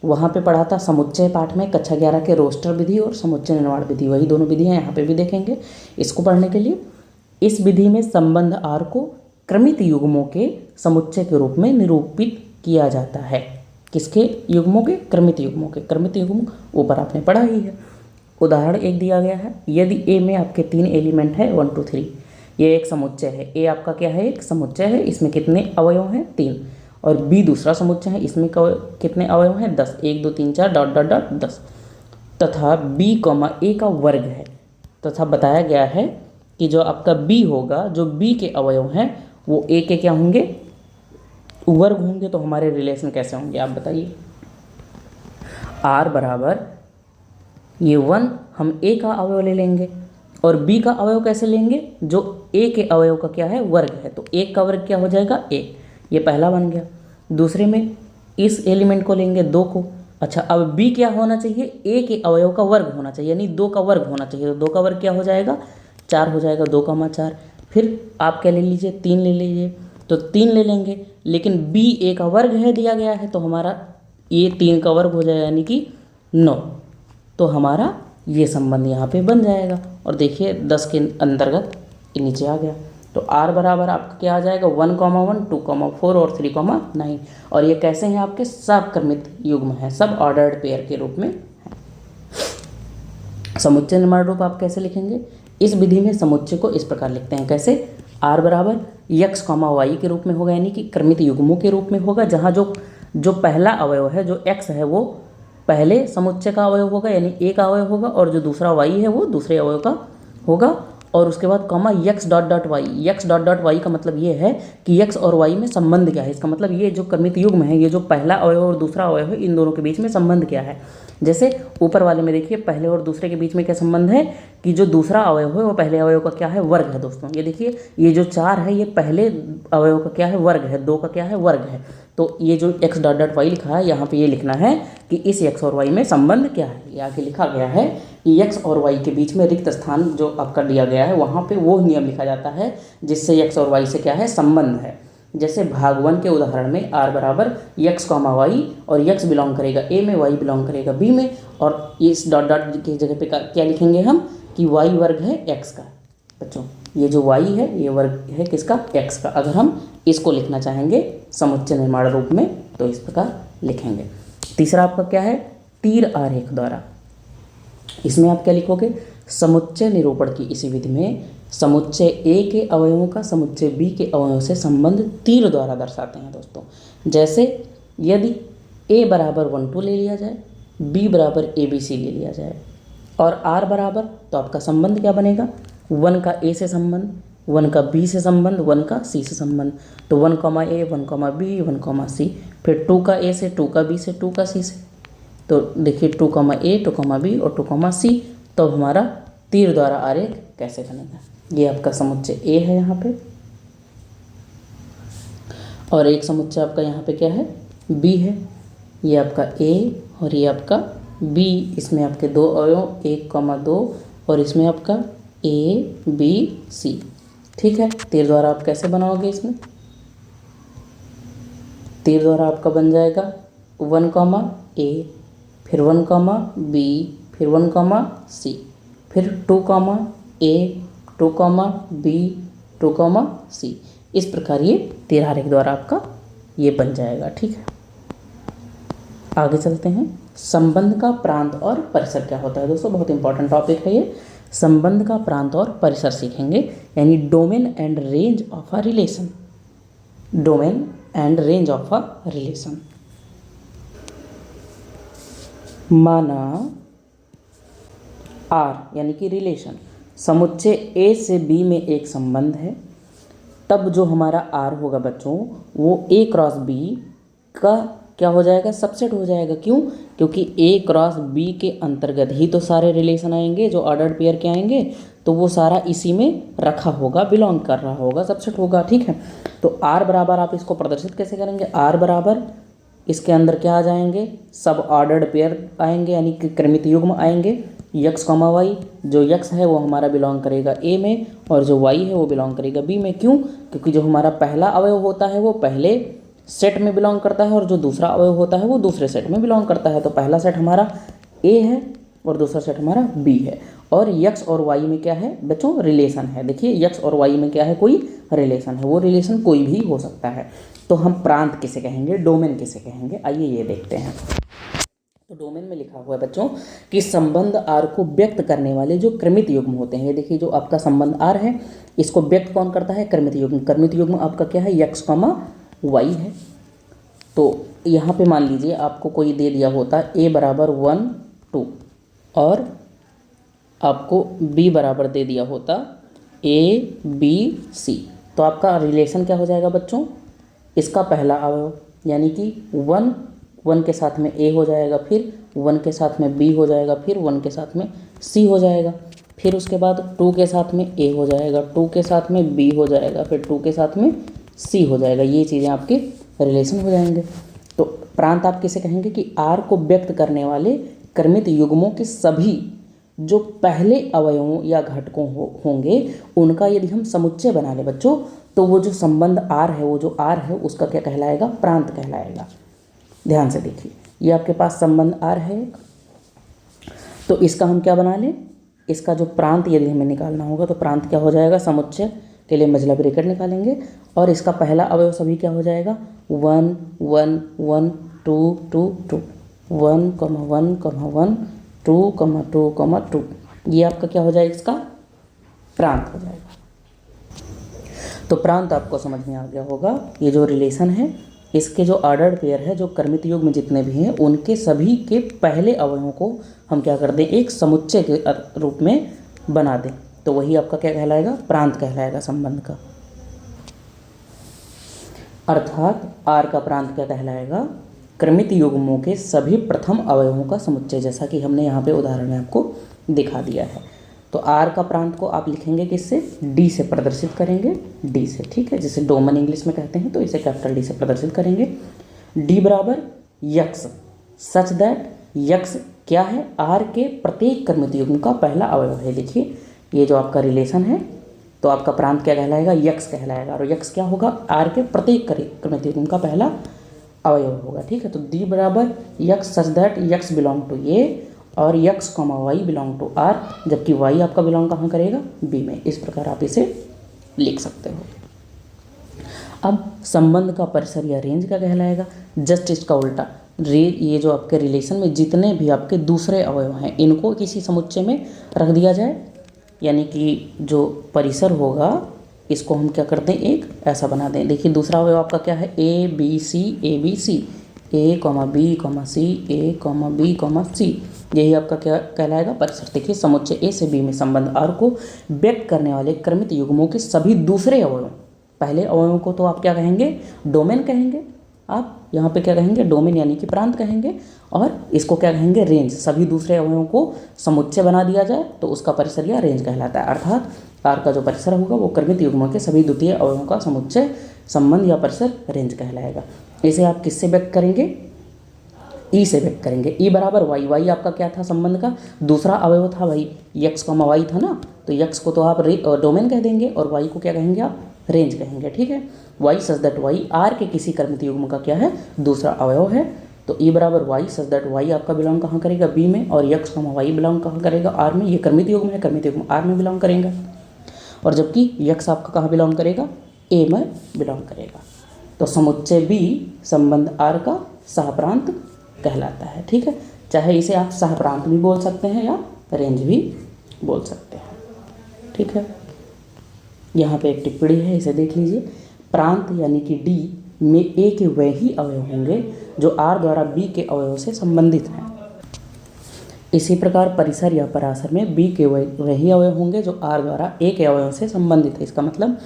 वहाँ पे पढ़ा था समुच्चय पाठ में, कक्षा 11 के रोस्टर विधि और समुच्चय निर्माण विधि, वही दोनों विधियाँ यहाँ पे भी देखेंगे। इसको पढ़ने के लिए इस विधि में संबंध आर को क्रमित युग्मों के समुच्चय के रूप में निरूपित किया जाता है। किसके युग्मों के? क्रमित युग्मों के। क्रमित युग्म ऊपर आपने पढ़ा ही है। उदाहरण एक दिया गया है, यदि ए में आपके 3 एलिमेंट है 1 2 3, ये एक समुच्चय है। ए आपका क्या है? एक समुच्चय है, इसमें कितने अवयव हैं? 3। और बी दूसरा समुच्चय है, इसमें कितने अवयव हैं? 10। 1 2 3 4 डॉट डॉट डॉट 10। तथा बी कॉमा ए का वर्ग है, तथा बताया गया है कि जो आपका बी होगा, जो बी के अवयव हैं वो ए के क्या होंगे? वर्ग होंगे। तो हमारे रिलेशन कैसे होंगे आप बताइए? आर बराबर ये 1 हम ए का अवयव ले लेंगे, और बी का अवयव कैसे लेंगे? जो ए के अवयव का क्या है? वर्ग है। तो 1 का वर्ग क्या हो जाएगा? ए। ये पहला बन गया। दूसरे में इस एलिमेंट को लेंगे 2 को। अच्छा, अब बी क्या होना चाहिए? ए के अवयव का वर्ग होना चाहिए, यानी 2 का वर्ग होना चाहिए। तो 2 का वर्ग क्या हो जाएगा? 4 हो जाएगा। 2 कमा 4। फिर आप क्या ले लीजिए? 3 ले लीजिए। तो 3 ले लेंगे, लेकिन बी ए का वर्ग है दिया गया है, तो हमारा ये 3 का वर्ग हो जाएगा, यानी कि 9। तो हमारा ये संबंध यहाँ पे बन जाएगा। और देखिए 10 के अंतर्गत ये नीचे आ गया। तो r बराबर आपका क्या आ जाएगा? 1 1 2 4 और 3 9। और ये कैसे हैं? आपके सबक्रमित युग्म हैं, सब ऑर्डर्ड पेयर के रूप में है। समुच्चय निर्माण रूप आप कैसे लिखेंगे? इस विधि में समुच्चय को इस प्रकार लिखते हैं, कैसे? r बराबर x y के रूप में होगा, यानी कि क्रमित युग्मों के रूप में होगा, जहाँ जो पहला अवयव है, जो x है, वो पहले समुच्चय का अवयव होगा, यानी ए का अवयव होगा, और जो दूसरा y है वो दूसरे अवयव का होगा। और उसके बाद comma x dot dot Y. x dot dot Y का मतलब ये है कि x और y में संबंध क्या है। इसका मतलब ये जो क्रमित युग्म है, ये जो पहला अवयव और दूसरा अवयव है, इन दोनों के बीच में संबंध क्या है। जैसे ऊपर वाले में देखिए, पहले और दूसरे के बीच में क्या संबंध है कि जो दूसरा अवयव है वो पहले अवयव का क्या है? वर्ग है। दोस्तों ये देखिए, ये जो 4 है ये पहले अवयव का क्या है? वर्ग है। 2 का क्या है? वर्ग है। तो ये जो x डॉट डॉट वाई लिखा है, यहाँ पे ये लिखना है कि इस x और y में संबंध क्या है। ये आगे लिखा गया है कि x और y के बीच में रिक्त स्थान जो आपका दिया गया है, वहाँ पे वो नियम लिखा जाता है जिससे x और y से क्या है? संबंध है। जैसे भाग 1 के उदाहरण में r बराबर x y, और x बिलोंग करेगा a में, y बिलोंग करेगा b में, और इस डॉट डॉट की जगह पे क्या लिखेंगे हम कि y वर्ग है x का। बच्चों ये जो y है ये वर्ग है किसका? x का। अगर हम इसको लिखना चाहेंगे समुच्चय निर्माण रूप में तो इस प्रकार लिखेंगे। तीसरा आपका क्या है? तीर आरेख द्वारा। इसमें आप क्या लिखोगे? समुच्चय निरूपण की इसी विधि में समुच्चय ए के अवयवों का समुच्चय बी के अवयवों से संबंध तीर द्वारा दर्शाते हैं। दोस्तों जैसे यदि a बराबर 1 2 ले लिया जाए, b बराबर ABC ले लिया जाए, और r बराबर, तो आपका संबंध क्या बनेगा? 1 का a से संबंध, 1 का B से संबंध, 1 का C से संबंध, तो 1 comma A, 1 comma B, 1 comma C, फिर 2 का A से, 2 का B से, 2 का C से, तो देखिए 2 कॉमा A, 2 कॉमा B और 2 कॉमा C। तो हमारा तीर द्वारा आरेख कैसे बनेगा, ये आपका समुच्चय A है यहाँ पे, और एक समुच्चय आपका यहाँ पे क्या है, B है, ये आपका A और ये आपका B, इसमें आपके दो अवयव 1 कॉमा 2 और इसमें आपका A B C। ठीक है, तीर द्वारा आप कैसे बनाओगे, इसमें तीर द्वारा आपका बन जाएगा 1 कॉमा A, फिर 1 कॉमा B, फिर 1 कॉमा C, फिर 2 comma A, 2 comma B, 2 comma C। इस प्रकार ये तीर आरेख द्वारा आपका ये बन जाएगा। ठीक है, आगे चलते हैं। संबंध का प्रांत और परिसर क्या होता है दोस्तों, बहुत इंपॉर्टेंट टॉपिक है ये। संबंध का प्रांत और परिसर सीखेंगे, यानी domain and range of a relation. Domain and range of a relation. माना R यानी कि रिलेशन, समुच्चय A से B में एक संबंध है, तब जो हमारा R होगा बच्चों वो A क्रॉस B का क्या हो जाएगा, सबसेट हो जाएगा। क्यों? क्योंकि A क्रॉस B के अंतर्गत ही तो सारे रिलेशन आएंगे जो ऑर्डर्ड पेयर के आएंगे, तो वो सारा इसी में रखा होगा, बिलोंग कर रहा होगा, सबसेट होगा। ठीक है, तो R बराबर आप इसको प्रदर्शित कैसे करेंगे, R बराबर इसके अंदर क्या आ जाएंगे, सब ऑर्डर्ड पेयर आएंगे, यानी कि क्रमित युग्म आएंगे। यक्स कॉमा वाई, जो यक्स है वो हमारा बिलोंग करेगा A में और जो वाई है वो बिलोंग करेगा B में। क्यों? क्योंकि जो हमारा पहला अवयव होता है वो पहले सेट में बिलोंग करता है और जो दूसरा अवयव होता है वो दूसरे सेट में बिलोंग करता है। तो पहला सेट हमारा A है और दूसरा सेट हमारा B है। और यक्स और वाई में क्या है बच्चों, रिलेशन है। देखिए यक्स और वाई में क्या है, कोई रिलेशन है, वो रिलेशन कोई भी हो सकता है। तो हम प्रांत किसे कहेंगे, डोमेन किसे कहेंगे, आइए ये देखते हैं। तो डोमेन में लिखा हुआ है बच्चों कि संबंध R को व्यक्त करने वाले जो क्रमित युग्म होते हैं। ये देखिए जो आपका संबंध R है इसको व्यक्त कौन करता है, क्रमित युग्म। क्रमित युग्म आपका क्या है, यक्स कॉमा वाई है। तो यहाँ पे मान लीजिए आपको कोई दे दिया होता A बराबर 1 2 और आपको B बराबर दे दिया होता A B C, तो आपका रिलेशन क्या हो जाएगा बच्चों, इसका पहला अवयव यानी कि 1 के साथ में A हो जाएगा, फिर 1 के साथ में B हो जाएगा, फिर 1 के साथ में C हो जाएगा, फिर उसके बाद 2 के साथ में A हो जाएगा, 2 के साथ में B हो जाएगा, फिर 2 के साथ में C हो जाएगा। ये चीज़ें आपके रिलेशन हो जाएंगे। तो प्रांत आप किसे कहेंगे कि R को व्यक्त करने वाले क्रमित युग्मों के सभी जो पहले अवयवों या घटकों होंगे उनका यदि हम समुच्चय बना लें बच्चों, तो वो जो संबंध R है, वो जो R है उसका क्या कहलाएगा, प्रांत कहलाएगा। ध्यान से देखिए, ये आपके पास संबंध R है, तो इसका हम क्या बना लें, इसका जो प्रांत यदि हमें निकालना होगा तो प्रांत क्या हो जाएगा, समुच्चय के लिए मझला ब्रैकेट निकालेंगे और इसका पहला अवयव सभी क्या हो जाएगा, 1 1 1 2 2 2, 1 1 1 2 2 2, ये आपका क्या हो जाएगा, इसका प्रांत हो जाएगा। तो प्रांत आपको समझ में आ गया होगा। ये जो रिलेशन है इसके जो ऑर्डर्ड पेयर है, जो क्रमित युग्म जितने भी हैं उनके सभी के पहले अवयवों को हम क्या कर दें, एक समुच्चय के रूप में बना दें, तो वही आपका क्या कहलाएगा, प्रांत कहलाएगा संबंध का। अर्थात R का प्रांत क्या कहलाएगा, क्रमित युग्मों के सभी प्रथम अवयवों का समुच्चय, जैसा कि हमने यहाँ पे उदाहरण में आपको दिखा दिया है। तो R का प्रांत को आप लिखेंगे किससे, D से प्रदर्शित करेंगे, D से। ठीक है, जिसे डोमेन इंग्लिश में कहते हैं, तो इसे कैपिटल D से प्रदर्शित करेंगे। D बराबर यक्स, सच दैट यक्स क्या है, R के प्रत्येक क्रमित युग्म का पहला अवयव है। देखिए ये जो आपका रिलेशन है, तो आपका प्रांत क्या कहलाएगा, यक्स कहलाएगा, और यक्स क्या होगा, R के प्रत्येक क्रमित युग्म का पहला अवयव होगा। ठीक है, तो D बराबर X such that X belong to A और X comma Y belong to R, जबकि वाई आपका बिलोंग कहाँ करेगा, B में। इस प्रकार आप इसे लिख सकते हो। अब संबंध का परिसर या रेंज क्या कहलाएगा, जस्ट इसका उल्टा। ये जो आपके रिलेशन में जितने भी आपके दूसरे अवयव हैं इनको किसी समुच्चय में रख दिया जाए, यानी कि जो परिसर होगा इसको हम क्या करते हैं, एक ऐसा बना दें। देखिए दूसरा अवयव आपका क्या है, A B C A B C, A B C A B C, यही आपका क्या कहलाएगा, परिसर। देखिए समुच्चय ए से बी में संबंध आर को व्यक्त करने वाले क्रमित युग्मों के सभी दूसरे अवयवों, पहले अवयवों को तो आप क्या कहेंगे, डोमेन कहेंगे, आप यहाँ पे क्या कहेंगे, डोमेन यानी कि प्रांत कहेंगे, और इसको क्या कहेंगे, रेंज। सभी दूसरे अवयवों को समुच्चय बना दिया जाए तो उसका परिसर या रेंज कहलाता है। अर्थात आर का जो परिसर होगा वो क्रमित युग्मों के सभी द्वितीय अवयवों का समुच्चय, संबंध या परिसर, रेंज कहलाएगा। इसे आप किससे व्यक्त करेंगे, ई से व्यक्त करेंगे। ई बराबर वाई, वाई आपका क्या था, संबंध का दूसरा अवयव था भाई, यक्स कॉमा वाई था ना, तो यक्स को तो आप डोमेन कह देंगे और वाई को क्या कहेंगे आप, रेंज कहेंगे, ठीक है। Y such that Y R के किसी क्रमित युग्म का क्या है, दूसरा अवयव है। तो ई बराबर वाई सच दैट वाई आपका बिलोंग कहाँ करेगा, बी में, और यक्स कॉमा वाई बिलोंग कहाँ करेगा, आर में। ये क्रमित युग्म है, क्रमित युग्म आर में बिलोंग करेंगे, और जबकि यक्स आपका कहाँ बिलोंग करेगा, ए में बिलोंग करेगा। तो समुच्चय बी संबंध आर का सहप्रांत कहलाता है, ठीक है। चाहे इसे आप सहप्रांत भी बोल सकते हैं या रेंज भी बोल सकते हैं, ठीक है। यहाँ पे एक टिप्पणी है, इसे देख लीजिए। प्रांत यानी कि डी में ए के वही अवयव होंगे जो आर द्वारा बी के अवयव से संबंधित हैं। इसी प्रकार परिसर या परासर में बी के वही अवयव होंगे जो आर द्वारा ए के अवयव से संबंधित है। इसका मतलब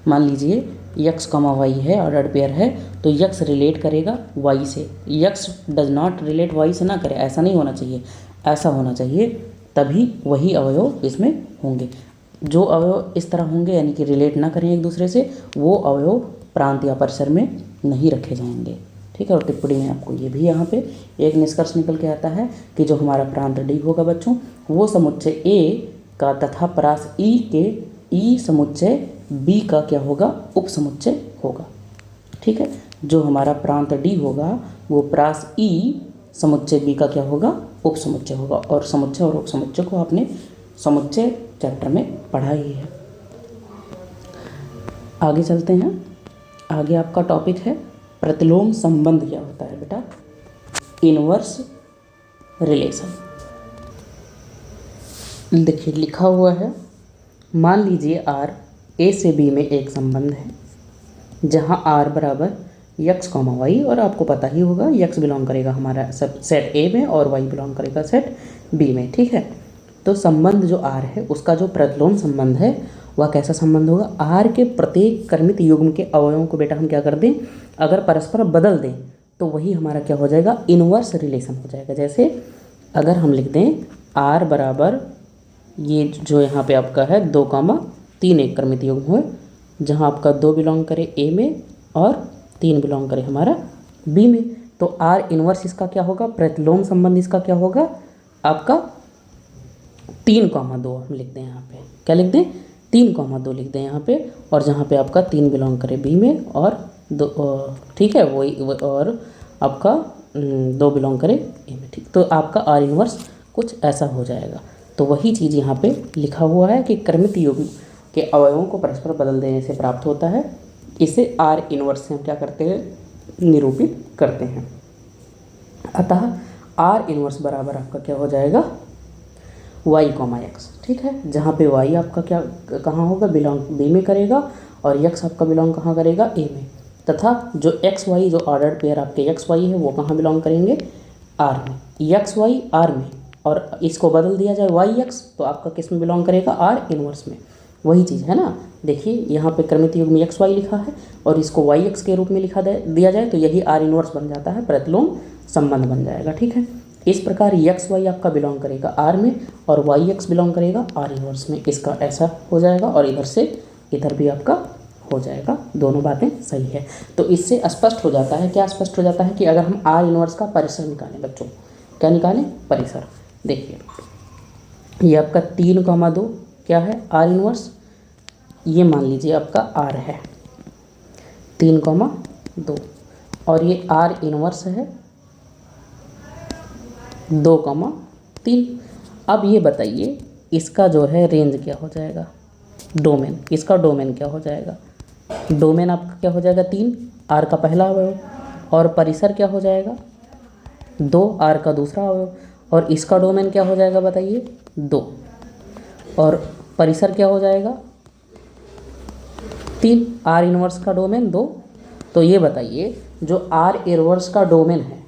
मान लीजिए यक्स कमा वाई है, ऑर्डर्ड पेयर है, तो यक्स रिलेट करेगा वाई से, X does not relate Y से ना करे, ऐसा नहीं होना चाहिए, ऐसा होना चाहिए, तभी वही अवयव इसमें होंगे। जो अवयव इस तरह होंगे यानी कि रिलेट ना करें एक दूसरे से, वो अवयव प्रांत या परिसर में नहीं रखे जाएंगे, ठीक है। और टिप्पणी में आपको ये भी यहाँ पे एक निष्कर्ष निकल के आता है कि जो हमारा प्रांत डी होगा बच्चों, वो समुच्चय ए का तथा परास ई के ई समुच्चय बी का क्या होगा, उप समुच्चय होगा, ठीक है। जो हमारा प्रांत डी होगा वो परास ई समुच्चय बी का क्या होगा, उप समुच्चय होगा। और समुच्चय और उप समुच्चय को आपने समुच्चय चैप्टर में पढ़ा ही है। आगे चलते हैं। आगे आपका टॉपिक है प्रतिलोम संबंध। क्या होता है बेटा, इनवर्स रिलेशन। देखिए लिखा हुआ है, मान लीजिए आर ए से बी में एक संबंध है जहां आर बराबर यक्स कॉमा वाई, और आपको पता ही होगा यक्स बिलोंग करेगा हमारा सब सेट ए में और वाई बिलोंग करेगा सेट बी में, ठीक है। तो संबंध जो आर है उसका जो प्रतिलोम संबंध है वह कैसा संबंध होगा, आर के प्रत्येक क्रमित युग्म के अवयवों को बेटा हम क्या कर दें, अगर परस्पर बदल दें तो वही हमारा क्या हो जाएगा, इनवर्स रिलेशन हो जाएगा। जैसे अगर हम लिख दें आर बराबर, ये जो यहाँ पे आपका है 2,3 एक क्रमित युग्म हो, जहाँ आपका 2 बिलोंग करे ए में और 3 बिलोंग करे हमारा बी में, तो आर इनवर्स इसका क्या होगा, प्रतिलोम संबंध इसका क्या होगा आपका 3,2 हम लिख दें यहाँ पे, क्या लिख दें 3,2 लिख दें यहाँ पे, और जहाँ पे आपका 3 बिलोंग करे बी में और 2, ठीक है, वही, और आपका 2 बिलोंग करे ए में, ठीक। तो आपका आर इनवर्स कुछ ऐसा हो जाएगा। तो वही चीज़ यहाँ पे लिखा हुआ है कि क्रमित युग्म के अवयवों को परस्पर बदल देने से प्राप्त होता है। इसे आर इनवर्स से हम क्या करते हैं, निरूपित करते हैं। अतः आर इनवर्स बराबर आपका क्या हो जाएगा, वाई कॉमा एक्स, ठीक है। जहाँ पे वाई आपका क्या कहाँ होगा, बिलोंग बी में करेगा, और यक्स आपका बिलोंग कहाँ करेगा, ए में, तथा जो एक्स वाई जो ऑर्डर्ड पेयर आपके एक्स वाई है वो कहाँ बिलोंग करेंगे, आर में, यक्स वाई आर में, और इसको बदल दिया जाए वाई एक्स तो आपका किस में बिलोंग करेगा, आर इनवर्स में। वही चीज़ है ना, देखिए यहाँ पे क्रमित युग्म में एक्स वाई लिखा है और इसको वाई एक्स के रूप में लिखा दिया जाए तो यही आर इनवर्स बन जाता है, प्रतिलोम संबंध बन जाएगा, ठीक है। इस प्रकार यक्स वाई आपका बिलोंग करेगा आर में और वाई एक्स बिलोंग करेगा आर इनवर्स में, इसका ऐसा हो जाएगा, और इधर से इधर भी आपका हो जाएगा, दोनों बातें सही है। तो इससे स्पष्ट हो जाता है, क्या स्पष्ट हो जाता है कि अगर हम आर इनवर्स का परिसर निकालें बच्चों, क्या निकालें, परिसर। देखिए ये आपका 3,2 क्या है, आर इनवर्स, ये मान लीजिए आपका आर है 3,2, और ये आर इनवर्स है 2,3। अब ये बताइए इसका जो है रेंज क्या हो जाएगा, डोमेन, इसका डोमेन क्या हो जाएगा, डोमेन आपका क्या हो जाएगा 3, आर का पहला अवयव, और परिसर क्या हो जाएगा 2, आर का दूसरा अवयव, और इसका डोमेन क्या हो जाएगा बताइए 2, और परिसर क्या हो जाएगा 3, आर इनवर्स का डोमेन 2। तो ये बताइए जो आर इनवर्स का डोमेन है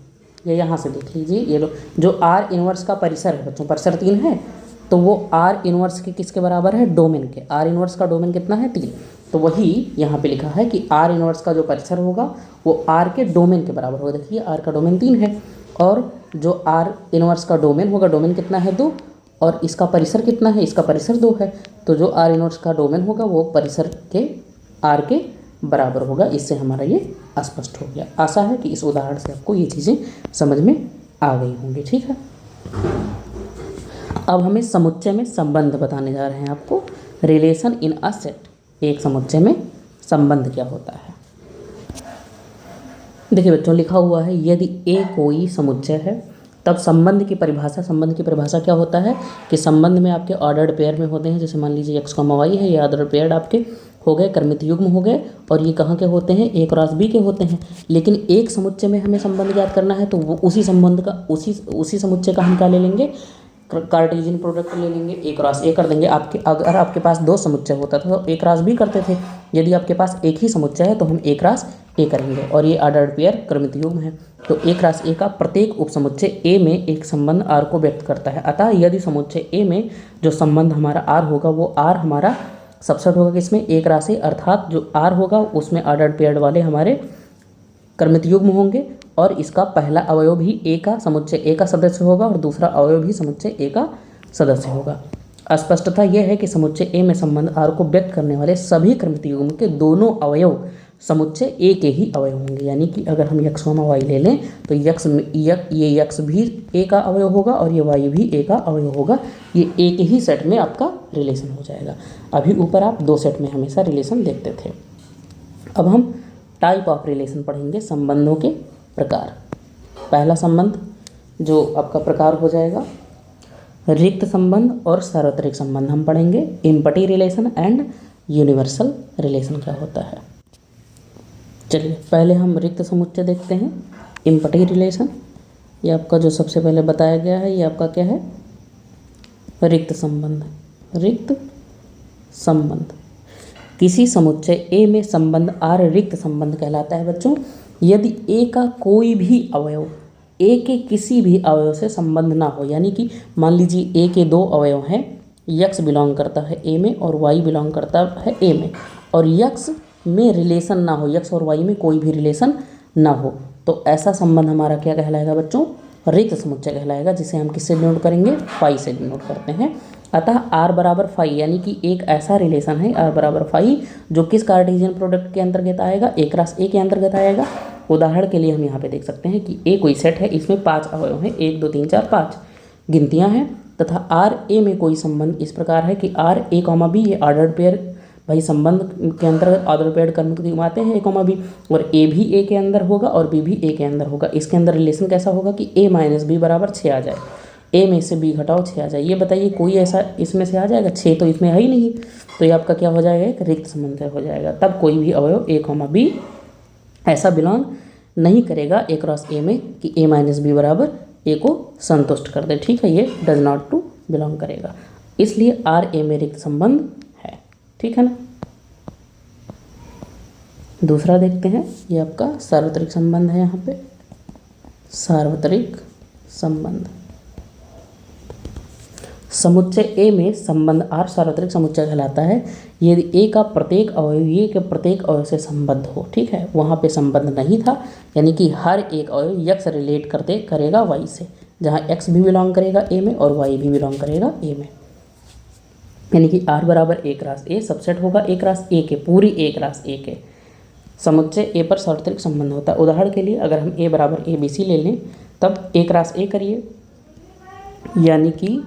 या यहाँ से देख लीजिए, ये लो जो आर इनवर्स का परिसर है बच्चों, परिसर 3 है, तो वो आर इनवर्स के किसके बराबर है, डोमेन के। आर इनवर्स का डोमेन कितना है, 3। तो वही यहाँ पे लिखा है कि आर इनवर्स का जो परिसर होगा वो आर के डोमेन के बराबर होगा। देखिए आर का डोमेन 3 है और जो आर इनवर्स का डोमेन होगा, डोमेन कितना है 2, और इसका परिसर कितना है, इसका परिसर 2 है। तो जो आर इनवर्स का डोमेन होगा वो परिसर के आर के बराबर होगा। इससे हमारा ये स्पष्ट हो गया। आशा है कि इस उदाहरण से आपको ये चीज़ें समझ में आ गई होंगी। ठीक है, अब हमें समुच्चय में संबंध बताने जा रहे हैं आपको। रिलेशन इन अ सेट, एक समुच्चय में संबंध क्या होता है। देखिए बच्चों, लिखा हुआ है यदि ए कोई समुच्चय है तब संबंध की परिभाषा क्या होता है कि संबंध में आपके ऑर्डर्ड पेयर में होते हैं। जैसे मान लीजिए x, y है, ये ऑर्डर्ड पेयर आपके हो गए, क्रमित युग्म हो गए, और ये कहाँ के होते हैं, a क्रॉस b के होते हैं। लेकिन एक समुच्चय में हमें संबंध ज्ञात करना है तो वो उसी संबंध का उसी समुच्चय का हम क्या ले लेंगे, कार्टेशियन प्रोडक्ट ले लेंगे, a क्रॉस a कर देंगे। अगर आपके पास 2 समुच्चय होता था तो a क्रॉस b करते थे। यदि आपके पास एक ही समुच्चय है तो हम a क्रॉस a करेंगे। और ये ऑर्डर्ड पेयर क्रमित युग्म है तो a क्रॉस a का प्रत्येक उपसमुच्चय a में एक संबंध r को व्यक्त करता है। अतः यदि समुच्चय a में जो संबंध हमारा r होगा वो r हमारा सबसेट होगा किसमें, a क्रॉस a, अर्थात जो r होगा उसमें ऑर्डर्ड पेयर वाले हमारे क्रमित युग्म होंगे और इसका पहला अवयव भी a का समुच्चय a का सदस्य होगा और दूसरा अवयव भी समुच्चय a का सदस्य होगा। स्पष्टता यह है कि समुच्चय a में संबंध r को व्यक्त करने वाले सभी क्रमित युग्म के दोनों अवयव समुच्चय a के ही अवयव होंगे। यानी कि अगर हम x, y ले लें तो ये x भी a का अवयव होगा और ये y भी a का अवयव होगा। ये एक ही सेट में आपका रिलेशन हो जाएगा। अभी ऊपर आप 2 सेट में हमेशा रिलेशन देखते थे। अब हम टाइप ऑफ रिलेशन पढ़ेंगे, संबंधों के प्रकार। पहला संबंध जो आपका प्रकार हो जाएगा रिक्त संबंध और सार्वत्रिक संबंध हम पढ़ेंगे। Empty relation and universal relation क्या होता है। चलिए पहले हम रिक्त समुच्चय देखते हैं। इम्पटी रिलेशन, ये आपका जो सबसे पहले बताया गया है ये आपका क्या है, रिक्त संबंध। रिक्त संबंध, किसी समुच्चय A में संबंध R रिक्त संबंध कहलाता है बच्चों यदि A का कोई भी अवयव A के किसी भी अवयव से संबंध ना हो। यानी कि मान लीजिए A के 2 अवयव हैं, x बिलोंग करता है A में और y बिलोंग करता है A में, और x में रिलेशन ना हो, x और y में कोई भी रिलेशन ना हो, तो ऐसा संबंध हमारा क्या कहलाएगा बच्चों, रिक्त समुच्चय कहलाएगा, जिसे हम किससे डिनोट करेंगे, फाई से डिनोट करते हैं। अतः r बराबर फाई यानी कि एक ऐसा रिलेशन है r बराबर फाई जो किस कार्टेशियन प्रोडक्ट के अंतर्गत आएगा, a क्रॉस a के अंतर्गत आएगा। उदाहरण के लिए हम यहाँ पे देख सकते हैं कि a कोई सेट है, इसमें 5 अवयव हैं, 1 2 3 4 5 गिनतियाँ हैं, तथा r a में कोई संबंध इस प्रकार है कि r a, b ये ऑर्डर्ड पेयर भाई संबंध के अंतर्गत ऑर्डर पेयर क्रमित युग्म आते हैं a, b, और a भी a के अंदर होगा और b भी a के अंदर होगा। इसके अंदर रिलेशन कैसा होगा कि a माइनस b बराबर 6 आ जाए, a में से b घटाओ 6 आ जाए। ये बताइए कोई ऐसा इसमें से आ जाएगा, 6 तो इसमें है ही नहीं, तो ये आपका क्या हो जाएगा, एक रिक्त संबंध हो जाएगा। तब कोई भी अवयव a, b ऐसा बिलोंग नहीं करेगा a क्रॉस a में कि a माइनस b बराबर a को संतुष्ट कर दे। ठीक है, ये डज नॉट टू बिलोंग करेगा, इसलिए r a में रिक्त संबंध है। ठीक है ना। दूसरा देखते हैं, ये आपका सार्वत्रिक संबंध है। यहाँ पे सार्वत्रिक संबंध, समुच्चय A में संबंध R सार्वत्रिक समुच्चय कहलाता है यदि A का प्रत्येक अवयव ये के प्रत्येक अवयव से संबद्ध हो। ठीक है, वहाँ पे संबंध नहीं था, यानी कि हर एक अवयव x रिलेट करेगा y से, जहाँ x भी बिलोंग करेगा A में और y भी बिलोंग करेगा A में। यानी कि R बराबर a क्रॉस a सबसेट होगा a क्रॉस a के, पूरी a क्रॉस a के समुच्चय A पर सार्वत्रिक संबंध होता है। उदाहरण के लिए अगर हम a बराबर a b c ले लें तब a क्रॉस a करिए, यानी कि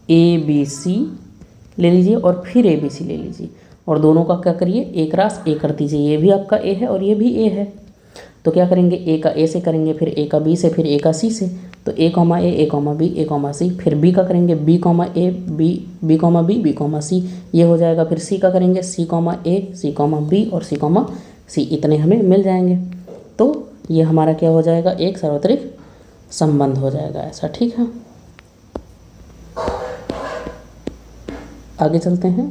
a b c ले लीजिए और फिर a b c ले लीजिए और दोनों का क्या करिए, a क्रॉस a कर दीजिए। ये भी आपका a है और ये भी a है, तो क्या करेंगे, a का a से करेंगे, फिर a का b से, फिर a का c से, तो a, b, a, c, फिर b का करेंगे b, a, b, c, ये हो जाएगा। फिर c का करेंगे c, a, c, b और c, इतने हमें मिल जाएंगे। तो ये हमारा क्या हो जाएगा, एक सार्वत्रिक संबंध हो जाएगा ऐसा। ठीक है, आगे चलते हैं।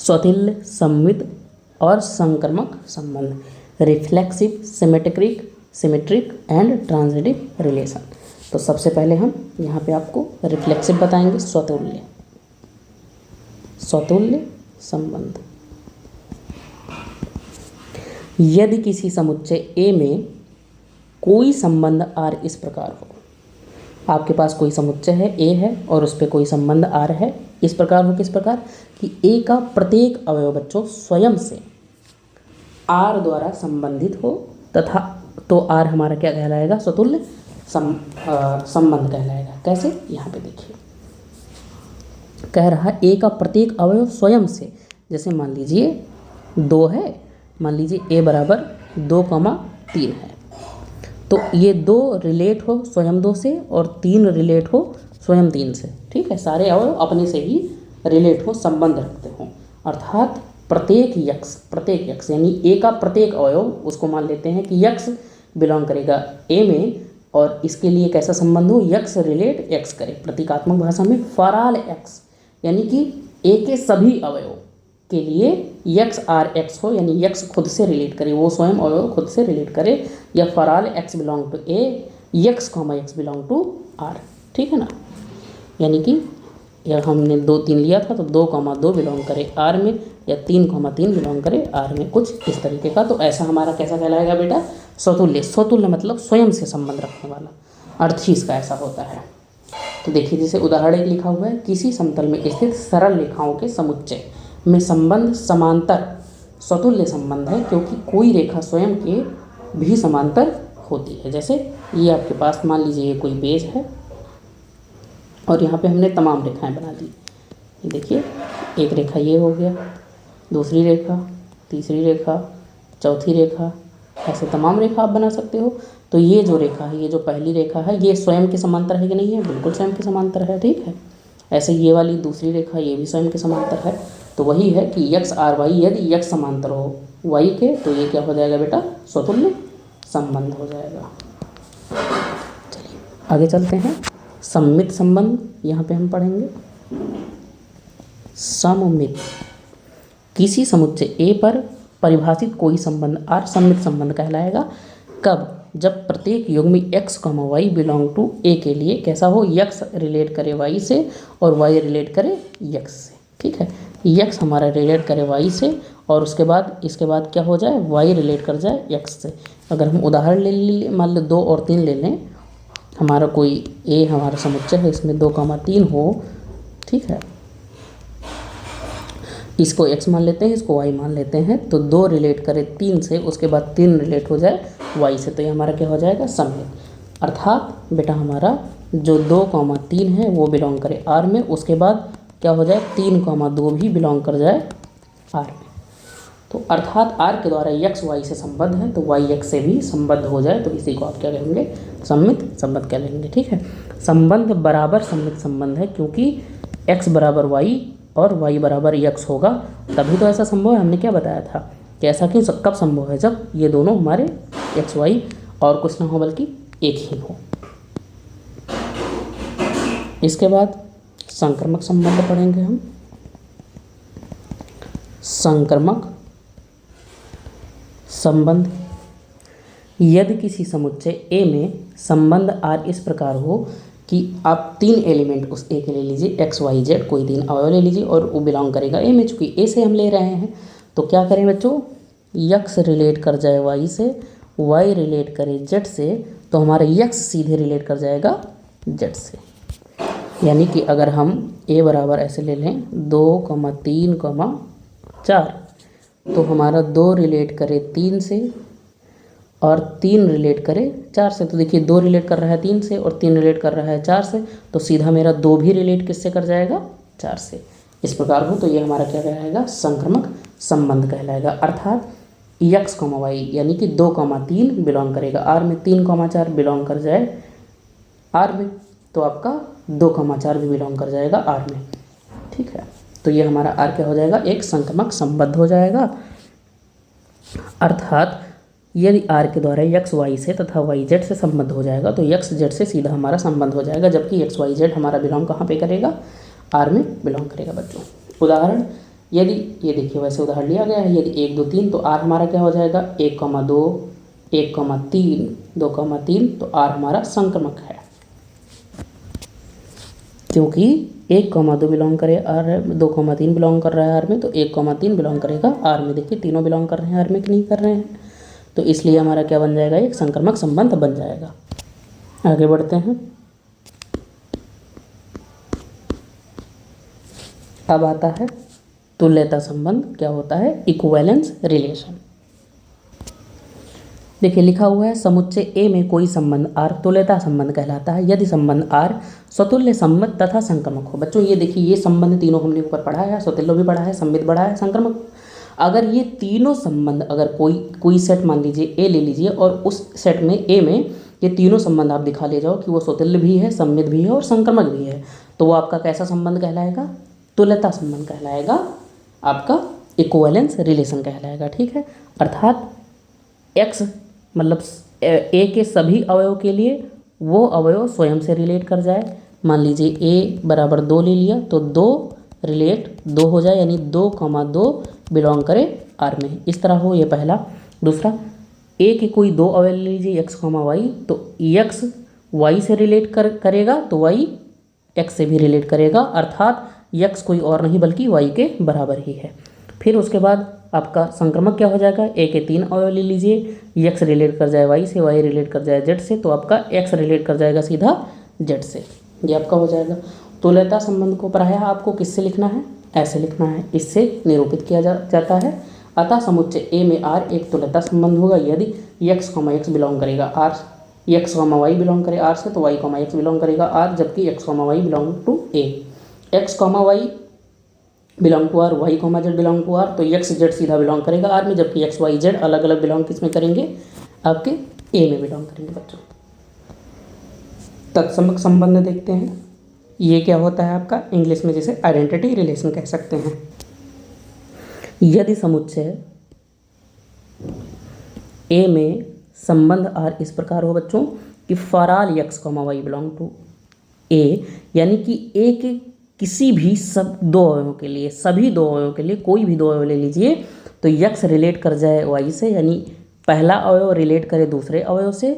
स्वतुल्य, सममित और संक्रमक संबंध। Reflexive, symmetric and transitive relation. तो सबसे पहले हम यहाँ पे आपको रिफ्लेक्सिव बताएंगे, स्वतुल्य संबंध। यदि किसी समुच्चय A में कोई संबंध R इस प्रकार हो, आपके पास कोई समुच्चय है A है और उस पर कोई संबंध R है, इस प्रकार हो, किस प्रकार कि A का प्रत्येक अवयव बच्चों स्वयं से R द्वारा संबंधित हो तथा तो R हमारा क्या कहलाएगा, स्वतुल्य संबंध कहलाएगा। कैसे, यहाँ पे देखिए कह रहा है A का प्रत्येक अवयव स्वयं से, जैसे मान लीजिए 2 है, मान लीजिए A बराबर 2,3 है, तो ये 2 रिलेट हो स्वयं 2 से और 3 रिलेट हो स्वयं 3 से। ठीक है, सारे अवयव अपने से ही रिलेट हो, संबंध रखते हों, अर्थात प्रत्येक यक्ष यानी A का प्रत्येक अवयव, उसको मान लेते हैं कि यक्ष बिलोंग करेगा A में, और इसके लिए कैसा संबंध हो, यक्ष रिलेट एक्स करे। प्रतीकात्मक भाषा में फॉर ऑल एक्स, यानी कि A के सभी अवयव के लिए यक्ष आर एक्स हो, यानी यक्ष खुद से रिलेट करे, वो स्वयं अवयव खुद से रिलेट करे, या for all X belong to A X comma X belong to R। ठीक है ना, यानी कि यह हमने 2-3 लिया था, तो 2,2 बिलोंग करे R में, या 3,3 बिलोंग करे R में, कुछ इस तरीके का। तो ऐसा हमारा कैसा कहलाएगा बेटा, स्वतुल्य मतलब स्वयं से संबंध रखने वाला, अर्थ ही इसका ऐसा होता है। तो देखिए जैसे उदाहरण एक लिखा हुआ है, किसी समतल में स्थित सरल रेखाओं के समुच्चय में संबंध समांतर स्वतुल्य संबंध है, क्योंकि कोई रेखा स्वयं के भी समांतर होती है। जैसे ये आपके पास मान लीजिए ये कोई पेज है और यहाँ पे हमने तमाम रेखाएं बना दी। ये देखिए एक रेखा ये हो गया, दूसरी रेखा, तीसरी रेखा, चौथी रेखा, ऐसे तमाम रेखा आप बना सकते हो। तो ये जो रेखा है, ये जो पहली रेखा है, ये स्वयं के समांतर है कि नहीं है, बिल्कुल स्वयं के समांतर है। ठीक है, ऐसे ये वाली दूसरी रेखा, ये भी स्वयं के समांतर है। तो वही है कि यक्ष आर वाई, यदि यक्ष समांतर हो वाई के, तो ये क्या हो जाएगा बेटा, स्वतुल्य संबंध हो जाएगा। चलिए आगे चलते हैं, सममित संबंध यहाँ पे हम पढ़ेंगे। सममित, किसी समुच्चय A पर परिभाषित कोई संबंध R सममित संबंध कहलाएगा। कब, जब प्रत्येक युग्मी x, y belong to A के लिए कैसा हो, x रिलेट करे y से और y रिलेट करे x से। ठीक है, x हमारा रिलेट करे y से और उसके बाद इसके बाद क्या हो जाए, y रिलेट कर जाए x से। अगर हम उदाहरण ले मान लो 2 और 3 ले लें, हमारा कोई A हमारा समुच्चय है, इसमें 2,3 हो। ठीक है, इसको x मान लेते हैं, इसको y मान लेते हैं, तो 2 रिलेट करे 3 से, उसके बाद 3 रिलेट हो जाए y से, तो ये हमारा क्या हो जाएगा, सममित। अर्थात बेटा हमारा जो 2,3 है वो बिलोंग करे R में, उसके बाद क्या हो जाए, 3,2 भी बिलोंग कर जाए R में। तो अर्थात R के द्वारा x y से संबद्ध है, तो y x से भी संबद्ध हो जाए, तो इसी को आप क्या कहेंगे, सममित संबंध कह लेंगे। ठीक है, संबंध बराबर सममित संबंध है, क्योंकि x बराबर y और y बराबर x होगा, तभी तो ऐसा संभव है। हमने क्या बताया था कि ऐसा क्यों कब संभव है, जब ये दोनों हमारे x y और कुछ ना हो बल्कि एक ही हो। इसके बाद संक्रमक संबंध पढ़ेंगे हम। संक्रमक संबंध, यदि किसी समुच्चय A में संबंध R इस प्रकार हो कि आप 3 एलिमेंट उस A के ले लीजिए, x y z, कोई 3 अवयव ले लीजिए और वो बिलोंग करेगा A में। चूँकि A से हम ले रहे हैं तो क्या करें बच्चों, x रिलेट कर जाए y से, y रिलेट करे z से, तो हमारा x सीधे रिलेट कर जाएगा z से। यानी कि अगर हम A बराबर ऐसे ले लें 2,3,4, तो हमारा 2 रिलेट करे 3 से और 3 रिलेट करे 4 से। तो देखिए 2 रिलेट कर रहा है 3 से और 3 रिलेट कर रहा है 4 से, तो सीधा मेरा 2 भी रिलेट किससे कर जाएगा, 4 से। इस प्रकार हो तो ये हमारा क्या कहलाएगा, संक्रमक संबंध कहलाएगा। अर्थात x, y यानी कि 2,3 बिलोंग करेगा R में, 3,4 बिलोंग कर जाए R में, तो आपका 2,4 भी बिलोंग कर जाएगा R में। ठीक है, तो ये हमारा R क्या हो जाएगा, एक संक्रमक संबंध हो जाएगा। अर्थात यदि R के द्वारा x y से तथा y z से संबंध हो जाएगा, तो x z से सीधा हमारा संबंध हो जाएगा, जबकि x y z हमारा बिलोंग कहाँ पे करेगा, R में बिलोंग करेगा बच्चों। उदाहरण, यदि ये देखिए वैसे उदाहरण लिया गया है, यदि 1 2 3 तो आर हमारा क्या हो जाएगा 1,2 1,3 2,3, तो आर हमारा संक्रमक है, क्योंकि 1,2 बिलोंग करे आर है, 2,3 बिलोंग कर रहा है आर में, तो 1,3 बिलोंग करेगा आर में। देखिए तीनों बिलोंग कर रहे हैं आर में कि नहीं कर रहे हैं, तो इसलिए हमारा क्या बन जाएगा, एक संक्रमक संबंध बन जाएगा। आगे बढ़ते हैं। अब आता है तुल्यता संबंध। क्या होता है, इक्विवेलेंस रिलेशन। देखिए लिखा हुआ है समुच्चय ए में कोई संबंध आर तुल्यता संबंध कहलाता है यदि संबंध आर स्वतुल्य सम्मित तथा संक्रमक हो। बच्चों ये देखिए ये संबंध तीनों हमने ऊपर पढ़ा है, स्वतुल्य भी पढ़ा है, सम्मित पढ़ा है, संक्रमक। अगर ये तीनों संबंध, अगर कोई सेट मान लीजिए ए ले लीजिए और उस सेट में ए में ये तीनों संबंध आप दिखा ले जाओ कि वो स्वतुल्य भी है, सम्मित भी है और संक्रमक भी है, तो वो आपका कैसा संबंध कहलाएगा, तुल्यता संबंध कहलाएगा, आपका इक्विवेलेंस रिलेशन कहलाएगा। ठीक है, अर्थात एक्स मतलब ए के सभी अवयव के लिए वो अवयव स्वयं से रिलेट कर जाए। मान लीजिए ए बराबर 2 ले लिया तो 2 रिलेट 2 हो जाए, यानी 2,2 बिलोंग करे आर में, इस तरह हो ये पहला। दूसरा, ए के कोई 2 अवयव ले लीजिए एक्स वाई, तो एक्स वाई से रिलेट करेगा तो वाई एक्स से भी रिलेट करेगा, अर्थात एक्स कोई और नहीं बल्कि वाई के बराबर ही है। फिर उसके बाद आपका संक्रमक क्या हो जाएगा, ए के 3 अवयव ले लीजिए, एक्स रिलेट कर जाए वाई से, वाई रिलेट कर जाए जेड से, तो आपका एक्स रिलेट कर जाएगा सीधा जेड से, ये आपका हो जाएगा। तुल्यता संबंध को प्रायः आपको किससे लिखना है, ऐसे लिखना है, इससे निरूपित किया जाता है। अतः समुच्चय ए में आर एक तुल्यता संबंध होगा यदि एक्स बिलोंग करेगा आर, एक्स वाई बिलोंग करे आर से, तो वाई एक्स बिलोंग करेगा आर, जबकि X Y belong to A, X Y belong to R, Y Z belong to R, तो एक्स जेड सीधा बिलोंग करेगा आर में, जबकि एक्स वाई जेड अलग अलग बिलोंग किस में करेंगे, आपके ए में बिलोंग करेंगे। बच्चों तत्समक संबंध देखते हैं, ये क्या होता है आपका, इंग्लिश में जिसे आइडेंटिटी रिलेशन कह सकते हैं। यदि समुच्चय ए में संबंध आर इस प्रकार हो बच्चों कि for all X Y belong to A, यानी कि ए के किसी भी दो अवयवों के लिए, सभी 2 अवयवों के लिए, कोई भी 2 अवयव ले लीजिए, तो यक्स रिलेट कर जाए वाई से, यानी पहला अवयव रिलेट करे दूसरे अवयव से,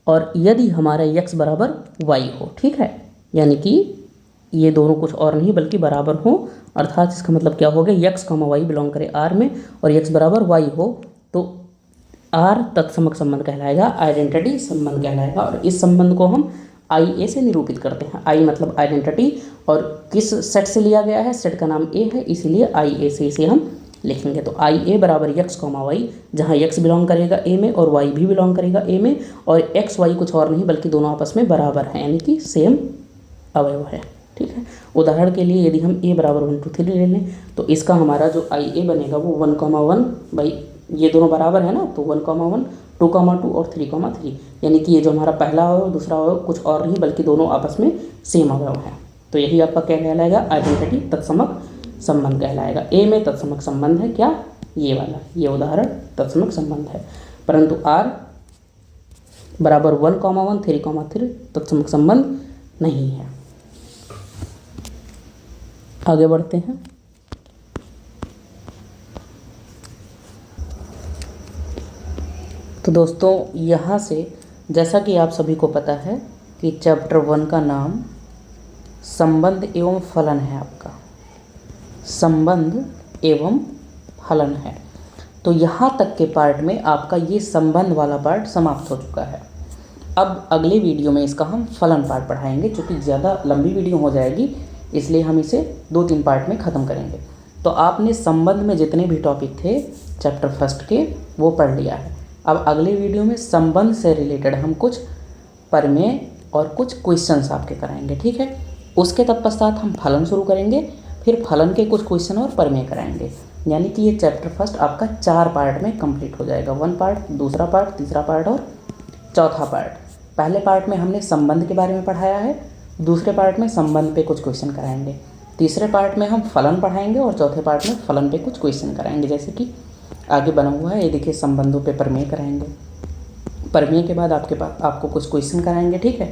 और यदि हमारा यक्स बराबर वाई हो, ठीक है, यानी कि ये दोनों कुछ और नहीं बल्कि बराबर हो, अर्थात इसका मतलब क्या हो गया, यक्स वाई बिलोंग करे आर में और यक्स बराबर वाई हो, तो आर तत्समक संबंध कहलाएगा, आइडेंटिटी संबंध कहलाएगा। और इस संबंध को हम आई ए से निरूपित करते हैं। आई मतलब आइडेंटिटी, और किस सेट से लिया गया है, सेट का नाम ए है, इसीलिए आई ए से इसे हम लिखेंगे। तो आई ए बराबर एक्स वाई, जहाँ एक्स बिलोंग करेगा ए में और वाई भी बिलोंग करेगा ए में, और एक्स वाई कुछ और नहीं बल्कि दोनों आपस में बराबर हैं, यानी कि सेम अवयव है। ठीक है, उदाहरण के लिए यदि हम ए बराबर 1 2 3 ले लें, तो इसका हमारा जो आई ए बनेगा वो 1,1 भाई, ये दोनों बराबर है ना, तो 1,1 2,2 और 3,3, यानी कि ये जो हमारा पहला अवयव दूसरा अवयव कुछ और नहीं बल्कि दोनों आपस में सेम अवयव है। तो यही आपका क्या कहलाएगा, आइडेंटिटी तत्समक संबंध कहलाएगा। ए में तत्समक संबंध है क्या, ये वाला, ये उदाहरण तत्समक संबंध है, परंतु आर बराबर 1,1 3,3 तत्समक संबंध नहीं है। आगे बढ़ते हैं। तो दोस्तों यहाँ से जैसा कि आप सभी को पता है कि चैप्टर 1 का नाम संबंध एवं फलन है, आपका संबंध एवं फलन है। तो यहाँ तक के पार्ट में आपका ये संबंध वाला पार्ट समाप्त हो चुका है। अब अगले वीडियो में इसका हम फलन पार्ट पढ़ाएंगे, क्योंकि ज़्यादा लंबी वीडियो हो जाएगी, इसलिए हम इसे 2-3 पार्ट में ख़त्म करेंगे। तो आपने संबंध में जितने भी टॉपिक थे चैप्टर 1 के वो पढ़ लिया है। अब अगले वीडियो में संबंध से रिलेटेड हम कुछ प्रमेय और कुछ क्वेश्चंस आपके कराएंगे, ठीक है। उसके तत्पश्चात हम फलन शुरू करेंगे, फिर फलन के कुछ क्वेश्चन और प्रमेय कराएंगे, यानी कि ये चैप्टर 1 आपका 4 पार्ट में कंप्लीट हो जाएगा। 1 पार्ट, दूसरा पार्ट, तीसरा पार्ट और चौथा पार्ट। पहले पार्ट में हमने संबंध के बारे में पढ़ाया है, दूसरे पार्ट में संबंध पे कुछ क्वेश्चन कराएंगे, तीसरे पार्ट में हम फलन पढ़ाएंगे और चौथे पार्ट में फलन पे कुछ क्वेश्चन कराएंगे, जैसे कि आगे बना हुआ है, ये देखिए संबंधों पे प्रमेय कराएंगे। प्रमेय के बाद आपको कुछ क्वेश्चन कराएंगे, ठीक है।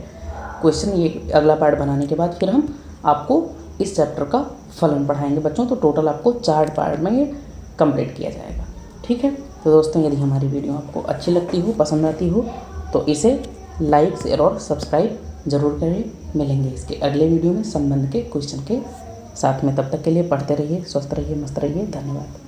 क्वेश्चन ये अगला पार्ट बनाने के बाद फिर हम आपको इस चैप्टर का फलन पढ़ाएंगे बच्चों, तो टोटल आपको 4 पार्ट में ये कंप्लीट किया जाएगा। ठीक है, तो दोस्तों यदि हमारी वीडियो आपको अच्छी लगती हो, पसंद आती हो, तो इसे लाइक, शेयर और सब्सक्राइब ज़रूर करें। मिलेंगे इसके अगले वीडियो में संबंध के क्वेश्चन के साथ में। तब तक के लिए पढ़ते रहिए, स्वस्थ रहिए, मस्त रहिए। धन्यवाद।